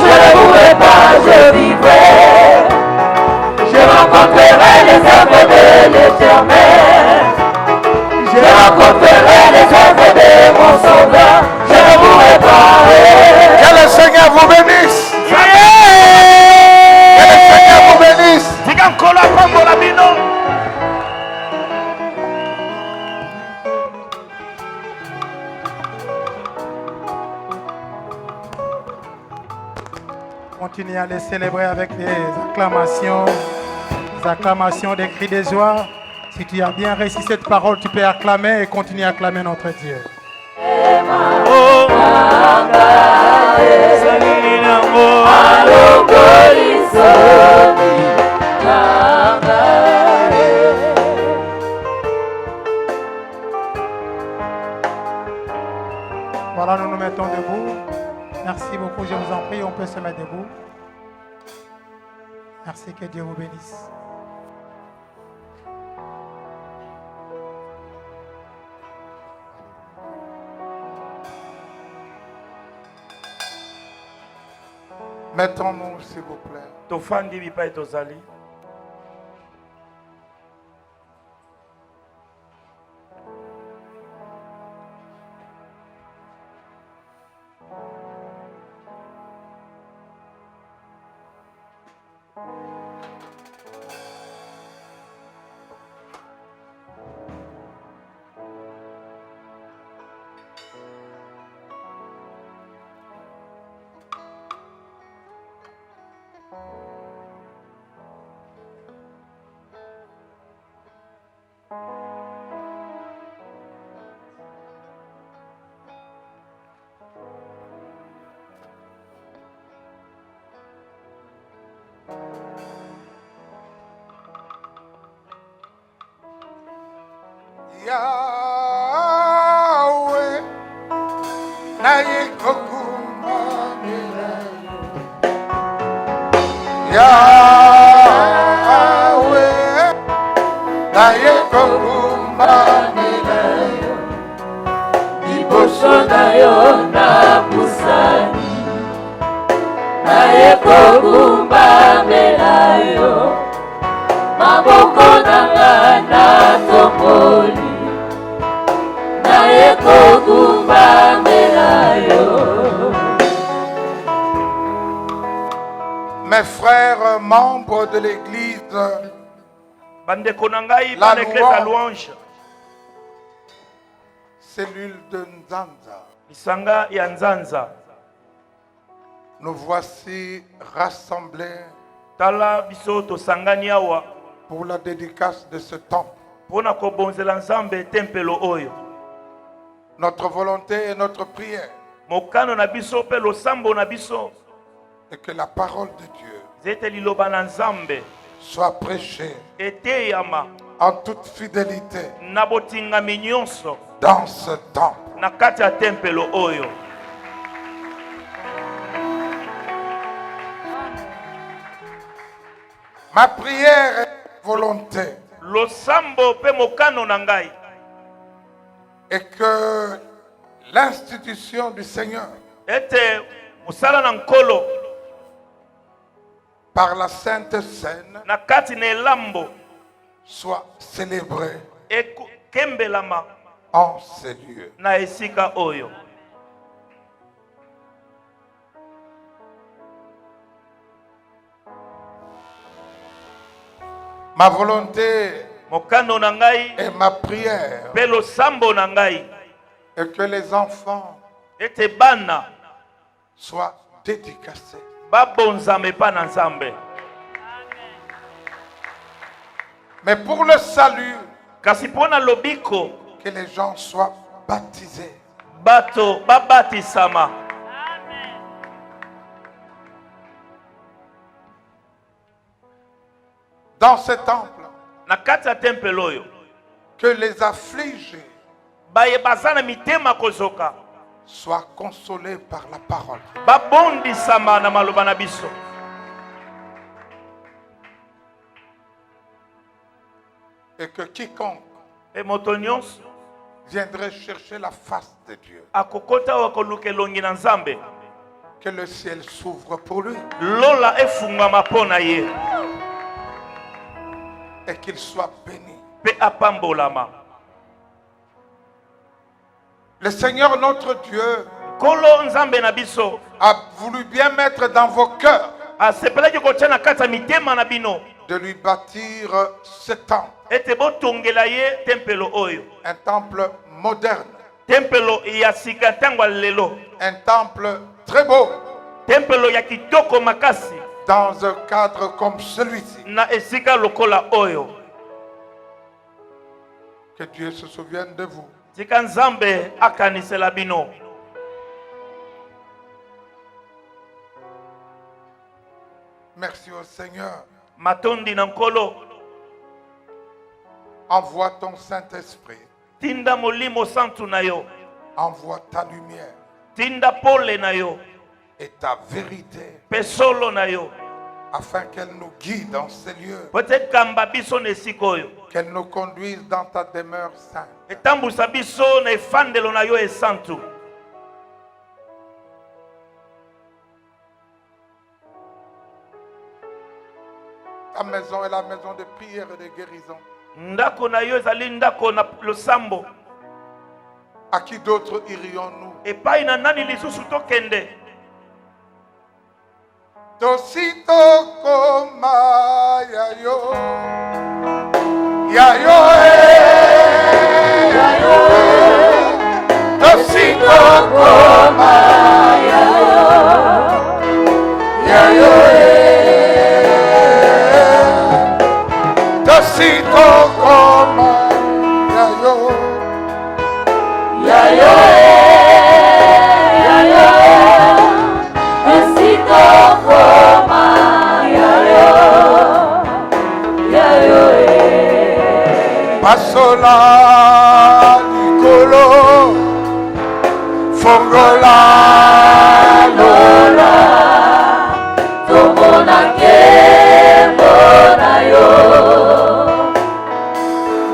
Speaker 6: je ne mourrai pas, je vivrai. Je raconterai les œuvres de l'Éternel. Je raconterai les œuvres de mon sauveur. Je ne mourrai pas. Que le Seigneur vous bénisse. Que le Seigneur vous bénisse.
Speaker 7: Continuez à les célébrer avec des acclamations, des cris de joie. Si tu as bien réussi cette parole, tu peux acclamer et continuer à acclamer notre Dieu. Voilà, nous nous mettons debout. Merci beaucoup, je vous en prie, on peut se mettre debout. Merci, que Dieu vous bénisse.
Speaker 6: Mettons-nous, s'il vous plaît. Yahweh, naye kokumba milayo Yahweh naye kokumba milayo
Speaker 4: liboso na yo na busani naye kokumba milayo maboko nanga na tomboli naye kokumba milayo.
Speaker 6: Mes frères membres de l'église,
Speaker 3: la louange,
Speaker 6: cellule de Nzanza,
Speaker 3: Isanga ya Nzanza,
Speaker 6: nous voici rassemblés
Speaker 3: tala biso tosangani awa
Speaker 6: pour la dédicace de ce temple.
Speaker 3: Pona kobonzela Nzambe tempelo oyo.
Speaker 6: Notre volonté et notre prière
Speaker 3: Mokano na biso pe losambo na biso
Speaker 6: et que la parole de Dieu
Speaker 3: zete liloba na Nzambe
Speaker 6: soit prêchée
Speaker 3: eteyama
Speaker 6: en toute fidélité
Speaker 3: na botingami nyonso
Speaker 6: dans ce temple.
Speaker 3: na kati ya tempelo oyo.
Speaker 6: Ma prière et volonté
Speaker 3: Losambo pe mokano na ngai
Speaker 6: et que l'institution du Seigneur
Speaker 3: ete musala na nkolo
Speaker 6: par la Sainte Seine
Speaker 3: na kati na elambo
Speaker 6: soit célébrée
Speaker 3: ekembelama
Speaker 6: en ces lieux.
Speaker 3: na esika oyo.
Speaker 6: Ma volonté
Speaker 3: Mokano na ngai
Speaker 6: et ma prière
Speaker 3: pe losambo na ngai
Speaker 6: et que les enfants
Speaker 3: ete bana
Speaker 6: soient dédicacés
Speaker 3: babonzame pa na Nzambe.
Speaker 6: mais pour le salut
Speaker 3: Kasi pona lobiko
Speaker 6: que les gens soient baptisés.
Speaker 3: bato babatisama.
Speaker 6: Dans ce temple,
Speaker 3: Na kati ya tempelo oyo
Speaker 6: que les affligés
Speaker 3: bayebazana mitema kozoka
Speaker 6: soient consolés par la parole.
Speaker 3: babondisama na maloba na biso.
Speaker 6: Et que quiconque
Speaker 3: E moto nyonso
Speaker 6: viendrait chercher la face de Dieu,
Speaker 3: akokota wa koluka elongi na Nzambe,
Speaker 6: que le ciel s'ouvre pour lui
Speaker 3: lola efungwama mpo na ye
Speaker 6: et qu'il soit béni.
Speaker 3: pe apambolama.
Speaker 6: Le Seigneur notre Dieu
Speaker 3: Kolo Nzambe na biso
Speaker 6: a voulu bien mettre dans vos cœurs
Speaker 3: asepelaki kotia na kati ya mitema na bino
Speaker 6: de lui bâtir ce temple,
Speaker 3: ete botongela ye tempelo oyo,
Speaker 6: un temple moderne,
Speaker 3: tempelo ya sika ntango ya lelo,
Speaker 6: un temple très beau,
Speaker 3: tempelo ya kitoko makasi
Speaker 6: dans un cadre comme celui-ci.
Speaker 3: na esika lokola oyo.
Speaker 6: Que Dieu se souvienne de vous.
Speaker 3: Tika Nzambe akanisela bino.
Speaker 6: Merci au Seigneur.
Speaker 3: Matondi na nkolo,
Speaker 6: Envoie ton Saint-Esprit.
Speaker 3: tinda molimo santu na yo,
Speaker 6: Envoie ta lumière
Speaker 3: tinda pole na yo,
Speaker 6: et ta vérité
Speaker 3: pesolo na yo,
Speaker 6: afin qu'elle nous guide dans ces lieux,
Speaker 3: pote kamba biso na esika oyo,
Speaker 6: qu'elle nous conduise dans ta demeure sainte.
Speaker 3: etambusa biso na efandelo na yo esantu.
Speaker 6: Ta maison est la maison de prière et de guérison.
Speaker 3: Ndako na yo ezali ndako na losambo.
Speaker 6: À qui d'autre irions-nous?
Speaker 3: Epai na nani lisusu tokende?
Speaker 6: Tosito koma yayo, yayo yayo, tosito koma yayo, yayo tosito koma yayo,
Speaker 4: yayo yayo esito koma yayo yayo
Speaker 6: pasola likolo Fongola
Speaker 4: lola tomona nkembo na yo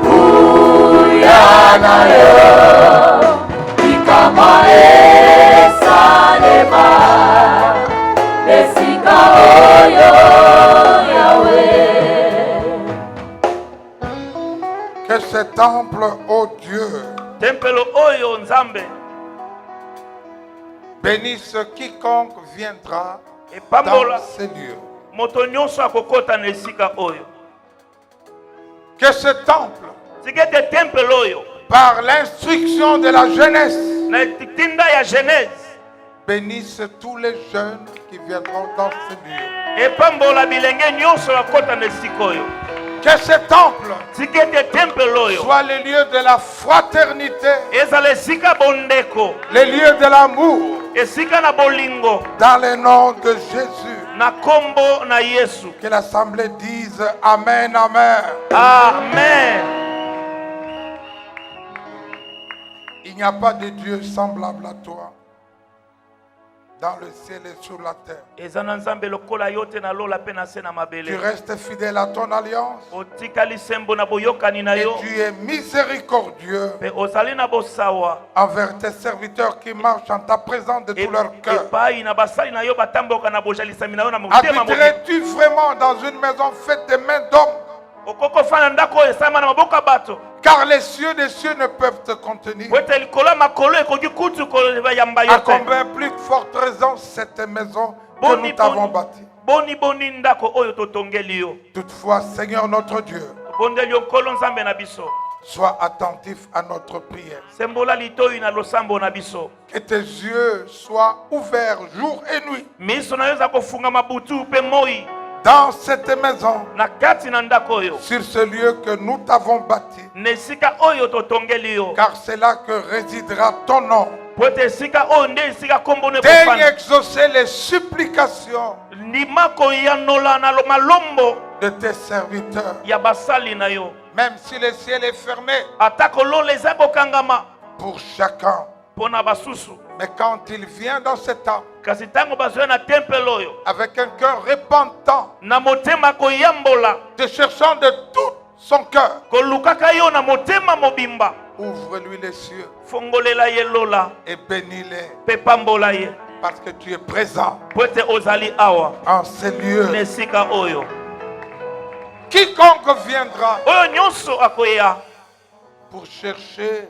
Speaker 4: buya na yo likama esalema esika oyo yawe.
Speaker 6: Que ce temple, ô Dieu,
Speaker 3: tempelo oyo nzambe
Speaker 6: bénisse quiconque viendra
Speaker 3: epambola
Speaker 6: dans ces lieux.
Speaker 3: moto nyonso akokota na esika oyo.
Speaker 6: Que ce temple,
Speaker 3: Sikete tempelo oyo
Speaker 6: par l'instruction de la jeunesse,
Speaker 3: na tinda ya Genèse
Speaker 6: bénisse tous les jeunes qui viendront dans ces lieux.
Speaker 3: epambola bilenge nyonso akota na esika oyo.
Speaker 6: Que ce temple
Speaker 3: Sikete tempelo oyo
Speaker 6: soit le lieu de la fraternité,
Speaker 3: ezala esika bondeko,
Speaker 6: le lieu de l'amour,
Speaker 3: esika na bolingo,
Speaker 6: dans le nom de Jésus.
Speaker 3: na kombo na Yesu.
Speaker 6: Que l'assemblée dise Amen, Amen.
Speaker 3: Amen.
Speaker 6: Il n'y a pas de Dieu semblable à toi, dans le ciel et sur la terre.
Speaker 3: Ezana nzambe lokola yote na lola pe na se na
Speaker 6: Tu
Speaker 3: mabele.
Speaker 6: restes fidèle à ton alliance
Speaker 3: Otikali sembo na boyokani na
Speaker 6: et
Speaker 3: yo.
Speaker 6: tu es miséricordieux
Speaker 3: Pe ozali na bosawa.
Speaker 6: envers tes serviteurs qui marchent en ta présence de tout leur cœur.
Speaker 3: Epai na basali na yo batamboka na bojalisami na yo na motema mobi.
Speaker 6: Habiterais-tu vraiment dans une maison faite de mains d'hommes?
Speaker 3: Okoko fana ndako esama na maboko ya bato.
Speaker 6: Car les cieux des cieux ne peuvent te contenir.
Speaker 3: Wete likolo makolo ekoki kutu ko yamba
Speaker 6: À
Speaker 3: yote.
Speaker 6: combien plus forte raison cette maison que nous t'avons bâtie.
Speaker 3: Boni ndako oyo totongeli yo.
Speaker 6: Toutefois, Seigneur notre Dieu,
Speaker 3: Bondeli yo nkolo nzambe na biso.
Speaker 6: sois attentif à notre prière.
Speaker 3: Sembola litoyi na losambo na biso.
Speaker 6: Que tes yeux soient ouverts jour et nuit
Speaker 3: Miso na yo za kofunga mabutu pe moi.
Speaker 6: dans cette maison,
Speaker 3: Na kati na ndako oyo.
Speaker 6: sur ce lieu que nous t'avons bâti.
Speaker 3: Nesika oyo totongeli yo.
Speaker 6: Car c'est là que résidera ton nom.
Speaker 3: Pote esika oyo nde esika kombo ne
Speaker 6: Daigne
Speaker 3: kofana.
Speaker 6: exaucer les supplications
Speaker 3: Ndima koyanola na malombo
Speaker 6: de tes serviteurs.
Speaker 3: ya basali na yo.
Speaker 6: Même si le ciel est fermé
Speaker 3: Atako lola eza kokangama
Speaker 6: pour chacun.
Speaker 3: pona basusu.
Speaker 6: Mais quand il vient dans ce temps,
Speaker 3: Kasi tango bazoya na tempelo oyo.
Speaker 6: avec un cœur repentant,
Speaker 3: Na motema koyambola.
Speaker 6: te cherchant de tout son cœur,
Speaker 3: Kolukaka yo na motema mobimba.
Speaker 6: ouvre-lui les cieux
Speaker 3: Fongolela ye lola.
Speaker 6: et bénis-les.
Speaker 3: Pe pambola ye.
Speaker 6: Parce que tu es présent
Speaker 3: Pote ozali awa.
Speaker 6: en ces lieux.
Speaker 3: Nesika oyo.
Speaker 6: Quiconque viendra
Speaker 3: Oyo nyonso akoya.
Speaker 6: pour chercher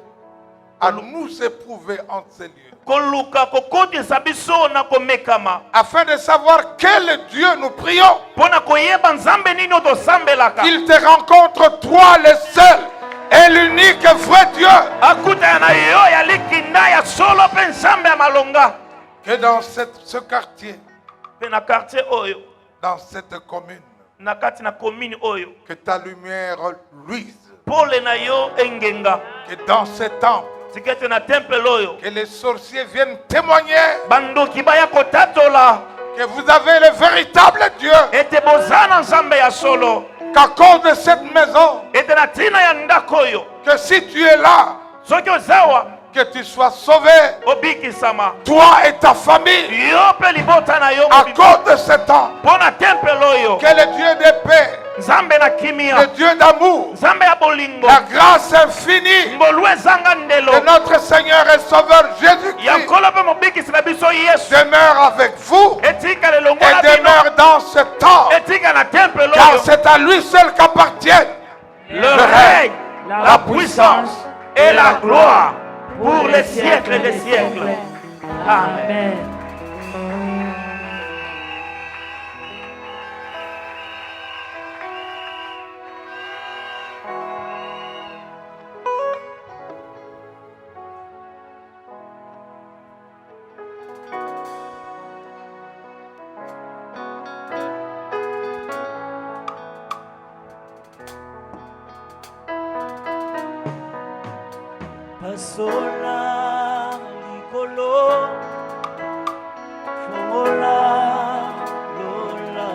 Speaker 6: à nous éprouver en ces lieux,
Speaker 3: Koluka kokotisa biso na komekama.
Speaker 6: afin de savoir quel Dieu nous prions,
Speaker 3: Pona koyeba nzambe nini otosambelaka.
Speaker 6: qu'il te rencontre toi le seul et l'unique vrai Dieu,
Speaker 3: Akuta na yo ya likinda ya solo pe nzambe ya malonga.
Speaker 6: que dans ce quartier,
Speaker 3: Pe na quartier oyo.
Speaker 6: dans cette commune,
Speaker 3: Na kati na commune oyo.
Speaker 6: que ta lumière luise,
Speaker 3: Pole na yo engenga.
Speaker 6: que dans ce temple,
Speaker 3: Tikete na temple oyo.
Speaker 6: que les sorciers viennent témoigner
Speaker 3: Bandoki baya kotatola.
Speaker 6: que vous avez le véritable Dieu,
Speaker 3: Ete bozana nzambe ya solo.
Speaker 6: qu'à cause de cette maison,
Speaker 3: Ete na tina ya ndako oyo.
Speaker 6: que si tu es là,
Speaker 3: Soki ozawa.
Speaker 6: que tu sois sauvé,
Speaker 3: Obikisama.
Speaker 6: toi et ta famille,
Speaker 3: Yo pe libota na yo.
Speaker 6: à cause de ce temps,
Speaker 3: Pona temple oyo.
Speaker 6: que le Dieu de paix,
Speaker 3: Nzambe na
Speaker 6: le
Speaker 3: kimia.
Speaker 6: Dieu d'amour,
Speaker 3: Nzambe ya bolingo.
Speaker 6: la grâce infinie
Speaker 3: Ngolu ezanga ndelo.
Speaker 6: de notre Seigneur et Sauveur
Speaker 3: Ya
Speaker 6: Jésus-Christ
Speaker 3: nkolo pe mobikisi na biso Yesu.
Speaker 6: demeure avec vous
Speaker 3: Etika le longo
Speaker 6: et
Speaker 3: na bino.
Speaker 6: demeure dans ce temps,
Speaker 3: Etika na temple
Speaker 6: car
Speaker 3: oyo.
Speaker 6: c'est à lui seul qu'appartiennent
Speaker 3: Le règne, la puissance et la gloire pour les siècles des siècles. Amen.
Speaker 4: Pasola likolo fongola lola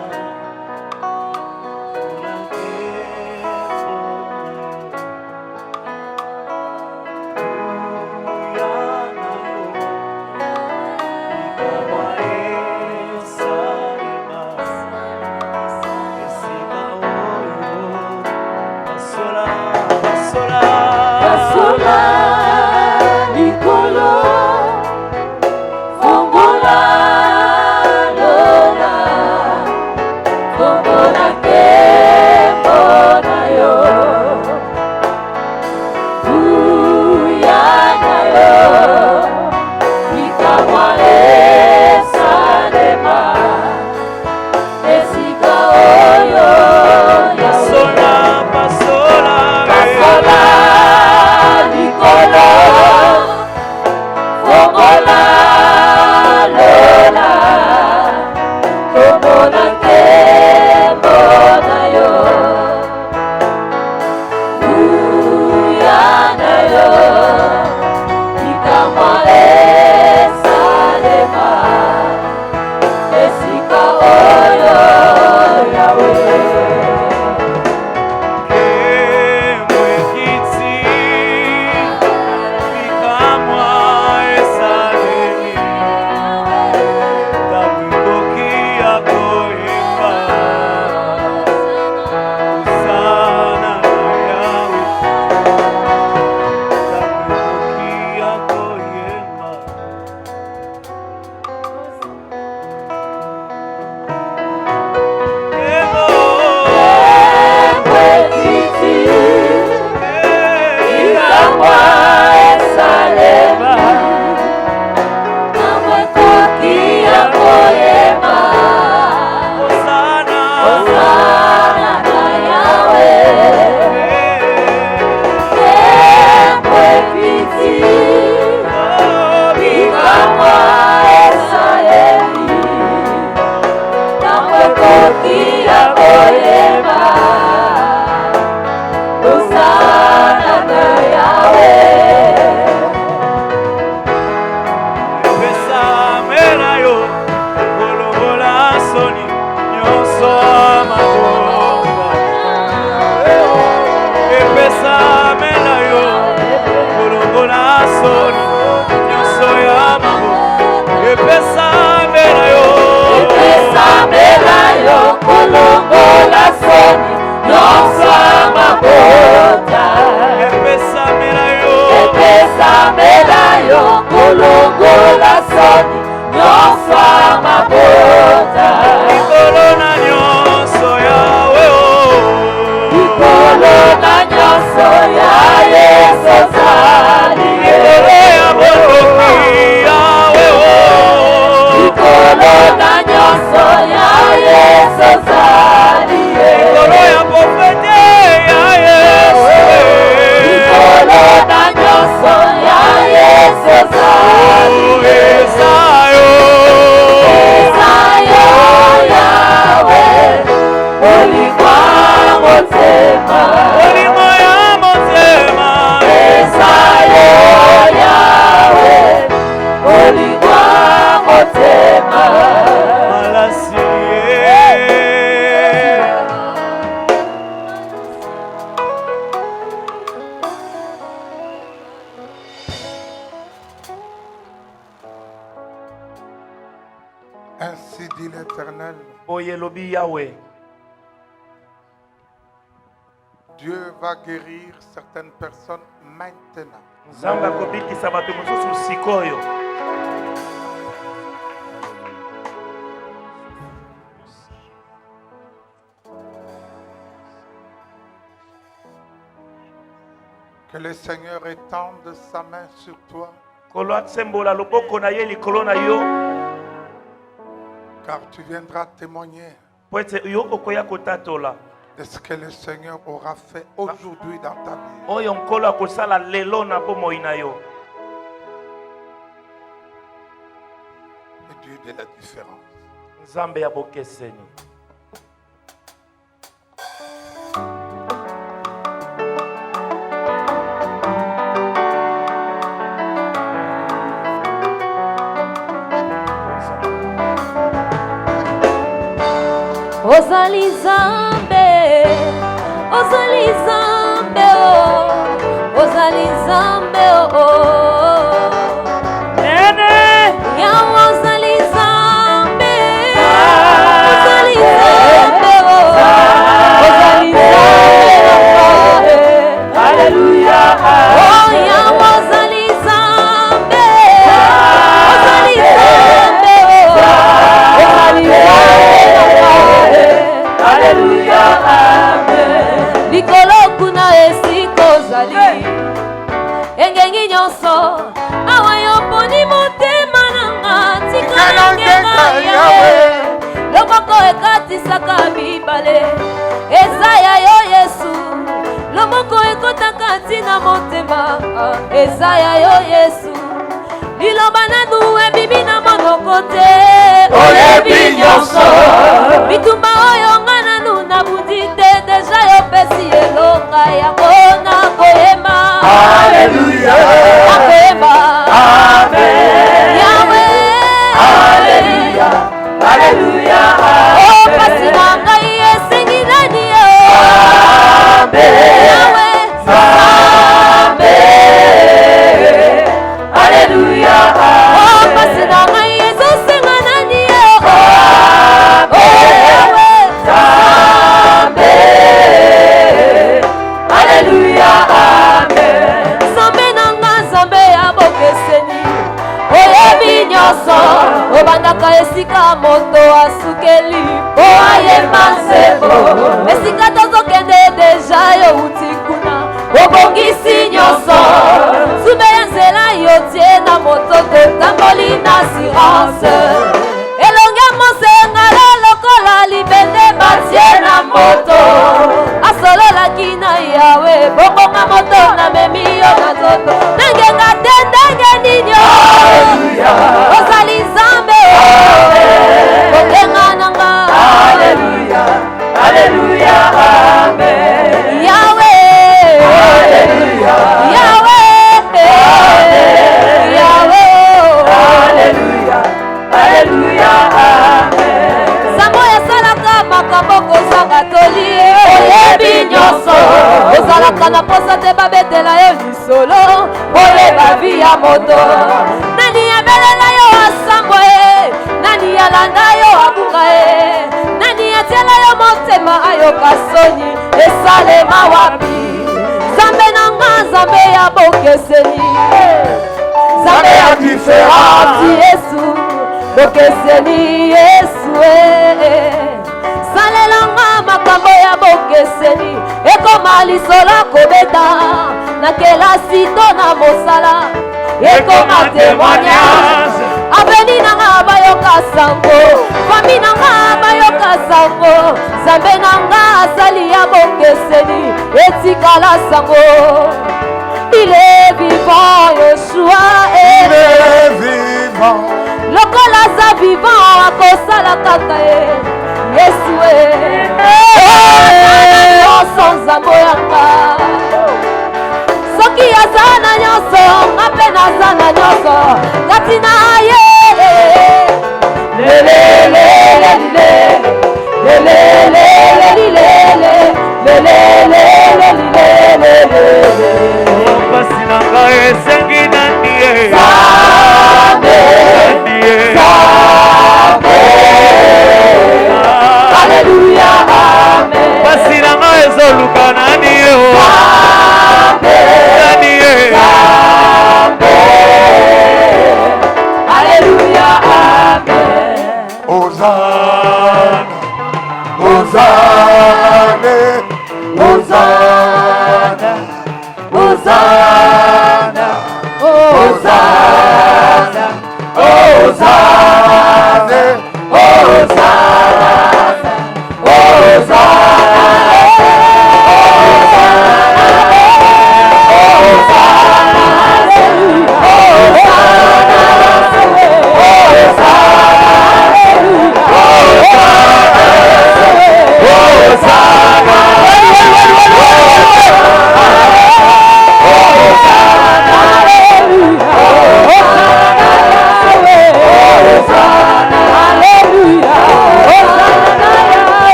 Speaker 3: nyonso mabota epesa mela yo kolongola soni nyonso ya mabota epesa mela yo
Speaker 4: kolongola soni nyonso mabota
Speaker 3: epesa mela yo
Speaker 4: kolongola soni nyonso mabota
Speaker 3: ikolo na nyonso yawe
Speaker 4: ikolo na nyonso ya Yesu zali
Speaker 3: ikolo ya botoki yawe
Speaker 4: ikolo na nyonso ya Yesu zali
Speaker 3: ikolo ya profete ya Yesu
Speaker 4: ikolo na nyonso ya Yesu zali
Speaker 3: esayo
Speaker 4: yawe olikwa motema
Speaker 3: olimo ya motema
Speaker 4: esayo yawe olikwa motema
Speaker 3: malasi
Speaker 6: Ainsi dit l'Éternel,
Speaker 1: oyelobi Yahweh,
Speaker 6: Dieu va guérir certaines personnes maintenant.
Speaker 1: Nzambe akobikisa bato mosusu sikoyo.
Speaker 6: Que le Seigneur étende sa main sur toi,
Speaker 1: Kolo atsembola loboko na ye likolo na yo,
Speaker 6: car tu viendras témoigner
Speaker 1: po ete yo okoya kotatola
Speaker 6: de ce que le Seigneur aura fait aujourd'hui dans ta vie.
Speaker 1: oyo nkolo akosala lelo na bomoi na yo.
Speaker 6: Le Dieu de la différence.
Speaker 1: Nzambe ya bokeseni.
Speaker 8: Ozali Nzambe, ozali Nzambe, ozali Nzambe,
Speaker 3: nene
Speaker 8: yawe ozali Nzambe, ozali Nzambe, ozali Nzambe,
Speaker 4: Haleluya
Speaker 8: oh yawe ozali Nzambe, ozali Nzambe, ozali Nzambe.
Speaker 4: Haleluya amen
Speaker 8: Likolo kuna esika ozali engengi nyonso awa yo poni motema nanga tikala ngenga yawe loboko ekatisaka bibale eza ya yo Yesu loboko ekotaka ntina motema eza ya yo Yesu liloba nanu ebibi na monoko te
Speaker 4: oyebi nyonso
Speaker 8: bitumba oyo nga nanu nabundi te deja yopesi elonga yango nakoyema
Speaker 4: Haleluya
Speaker 8: nakoyema
Speaker 4: amen
Speaker 8: yawe
Speaker 4: Haleluya Haleluya
Speaker 8: o pasi na ngai esengi nani yo yawe
Speaker 4: Haleluya
Speaker 8: o pasi na ngai ezosenga nani yo yawe
Speaker 4: Haleluya amen
Speaker 8: Nzambe nanga Nzambe ya bokeseni oyebi nyonso obandaka esika moto asukeli mpo ayemba nzembo esika tozokende deja yowuti kuna obongisi nyonso nzube ya nzela yotie na moto totamboli na assurance elonge mosengala lokola libende batie na moto asololaki na yawe bongonga moto namemi yo na nzoto nangenga te ndenge nini ozali Nzambe kokenga nanga
Speaker 4: Haleluya Haleluya amen
Speaker 8: yawe
Speaker 4: Haleluya
Speaker 8: yawe yawe
Speaker 4: Haleluya Haleluya amen
Speaker 8: sango yasalaka makambo masolo koyeba vi ya moto nani abelela yo asambo nani alanda yo abuka nani atiela yo motema ayoka soni esalema wapi Zambe nanga Zambe ya bokeseni Zambe ya diferenti Yesu bokeseni Yesu salelanga makambo ya bokeseni ekoma lisola kobeta na kelasi to na mosala ekoma témoignage abeni nanga bayoka sango fami nanga bayoka sango Zambe nanga asali ya bokeseni etikala sango il est vivant Yeshua il est vivant lokola za vivant akosala kaka Yesu nyonso nzambo yanga soki aza na nyonso nga mpe naza na nyonso kati na ye
Speaker 3: pasi na ngai esengi nani ye
Speaker 8: Alléluia, amen.
Speaker 3: pasi na ngai ezoluka nani ye nani ye
Speaker 8: Alléluia, amen.
Speaker 6: Hosanna, Hosanna, Hosanna, Hosanna, Hosanna, Hosanna,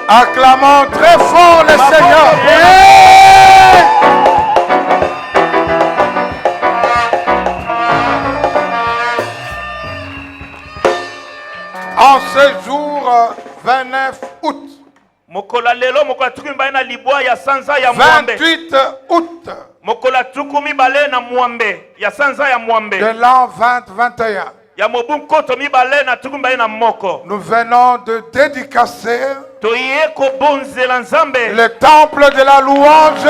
Speaker 6: acclamons très fort le Seigneur. En ce jour 29 août, 28 août de l'an 2021, nous venons de dédicacer le temple de la louange.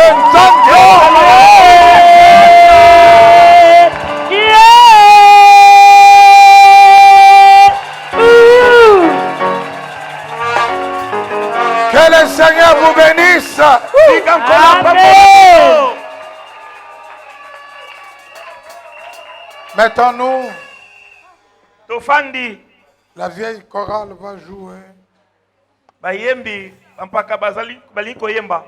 Speaker 6: Que le Seigneur vous bénisse.
Speaker 3: Amen.
Speaker 6: Mettons-nous.
Speaker 1: Tofandi.
Speaker 6: La vieille chorale va jouer.
Speaker 1: Bayembi mpaka bazali baliko yemba.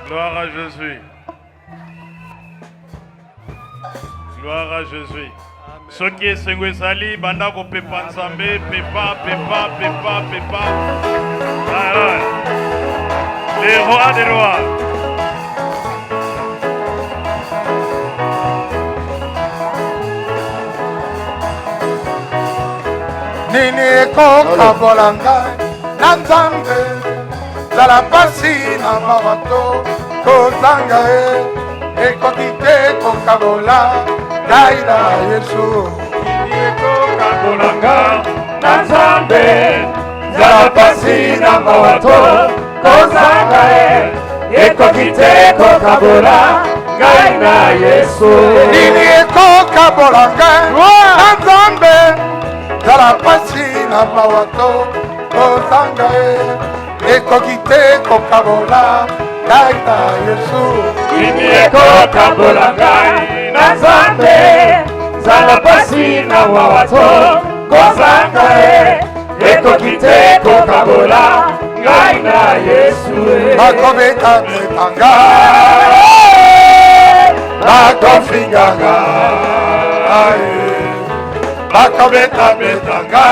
Speaker 5: Gloire à Jésus. Gloire à Jésus. Ce qui est Seigneur Sali, banda ko pepa nzambe, pepa. Les rois des rois.
Speaker 6: Nini koka bolanga na nzambe zala pasi na mawato kozanga ekoki te kokabola ngai na Yesu. Nini koka bolanga na nzambe zala pasi na mawato kozanga ekoki te kokabola ngai na Yesu. Nini koka bolanga na nzambe zala pasi na mawato kozanga ekoki te kokabola ngai na Yesu. Nini ekokabola ngai na Nzambe
Speaker 3: zala pasi na wawato kozanga ekoki te kokabola ngai na Yesu
Speaker 6: bakobeta-betanga bakofinganga bakobeta-betanga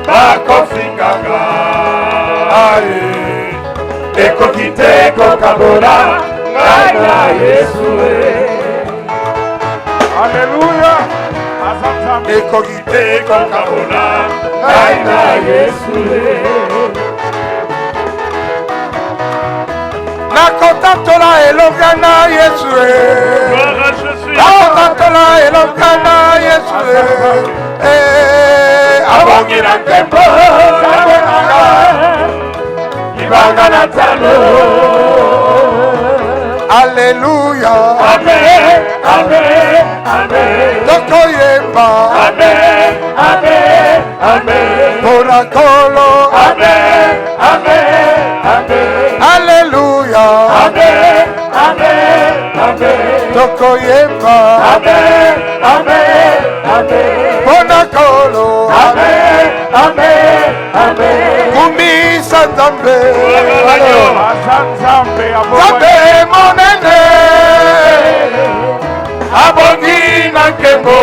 Speaker 6: bakofinganga
Speaker 3: ekoki te kokabola ngai na Yesu
Speaker 1: Alléluia.
Speaker 6: ekoki te kokabola
Speaker 3: ngai na Yesu
Speaker 6: nakotatola elonga na Yesu nakotatola elonga na Yesu
Speaker 3: abongi na tembo ibanga na talo
Speaker 6: Alléluia.
Speaker 3: Amen, amen, amen.
Speaker 6: Tokoyemba.
Speaker 3: Amen, amen, amen.
Speaker 6: Morakolo.
Speaker 3: Amen, amen, amen.
Speaker 6: Alléluia.
Speaker 3: Amen, amen, amen.
Speaker 6: Tokoyemba.
Speaker 3: Amen, amen, amen.
Speaker 6: Morakolo.
Speaker 3: Amen, amen, amen.
Speaker 6: Kumisa Nzambe.
Speaker 1: Nzambe
Speaker 6: Nzambe monene.
Speaker 3: Abongi na nkembo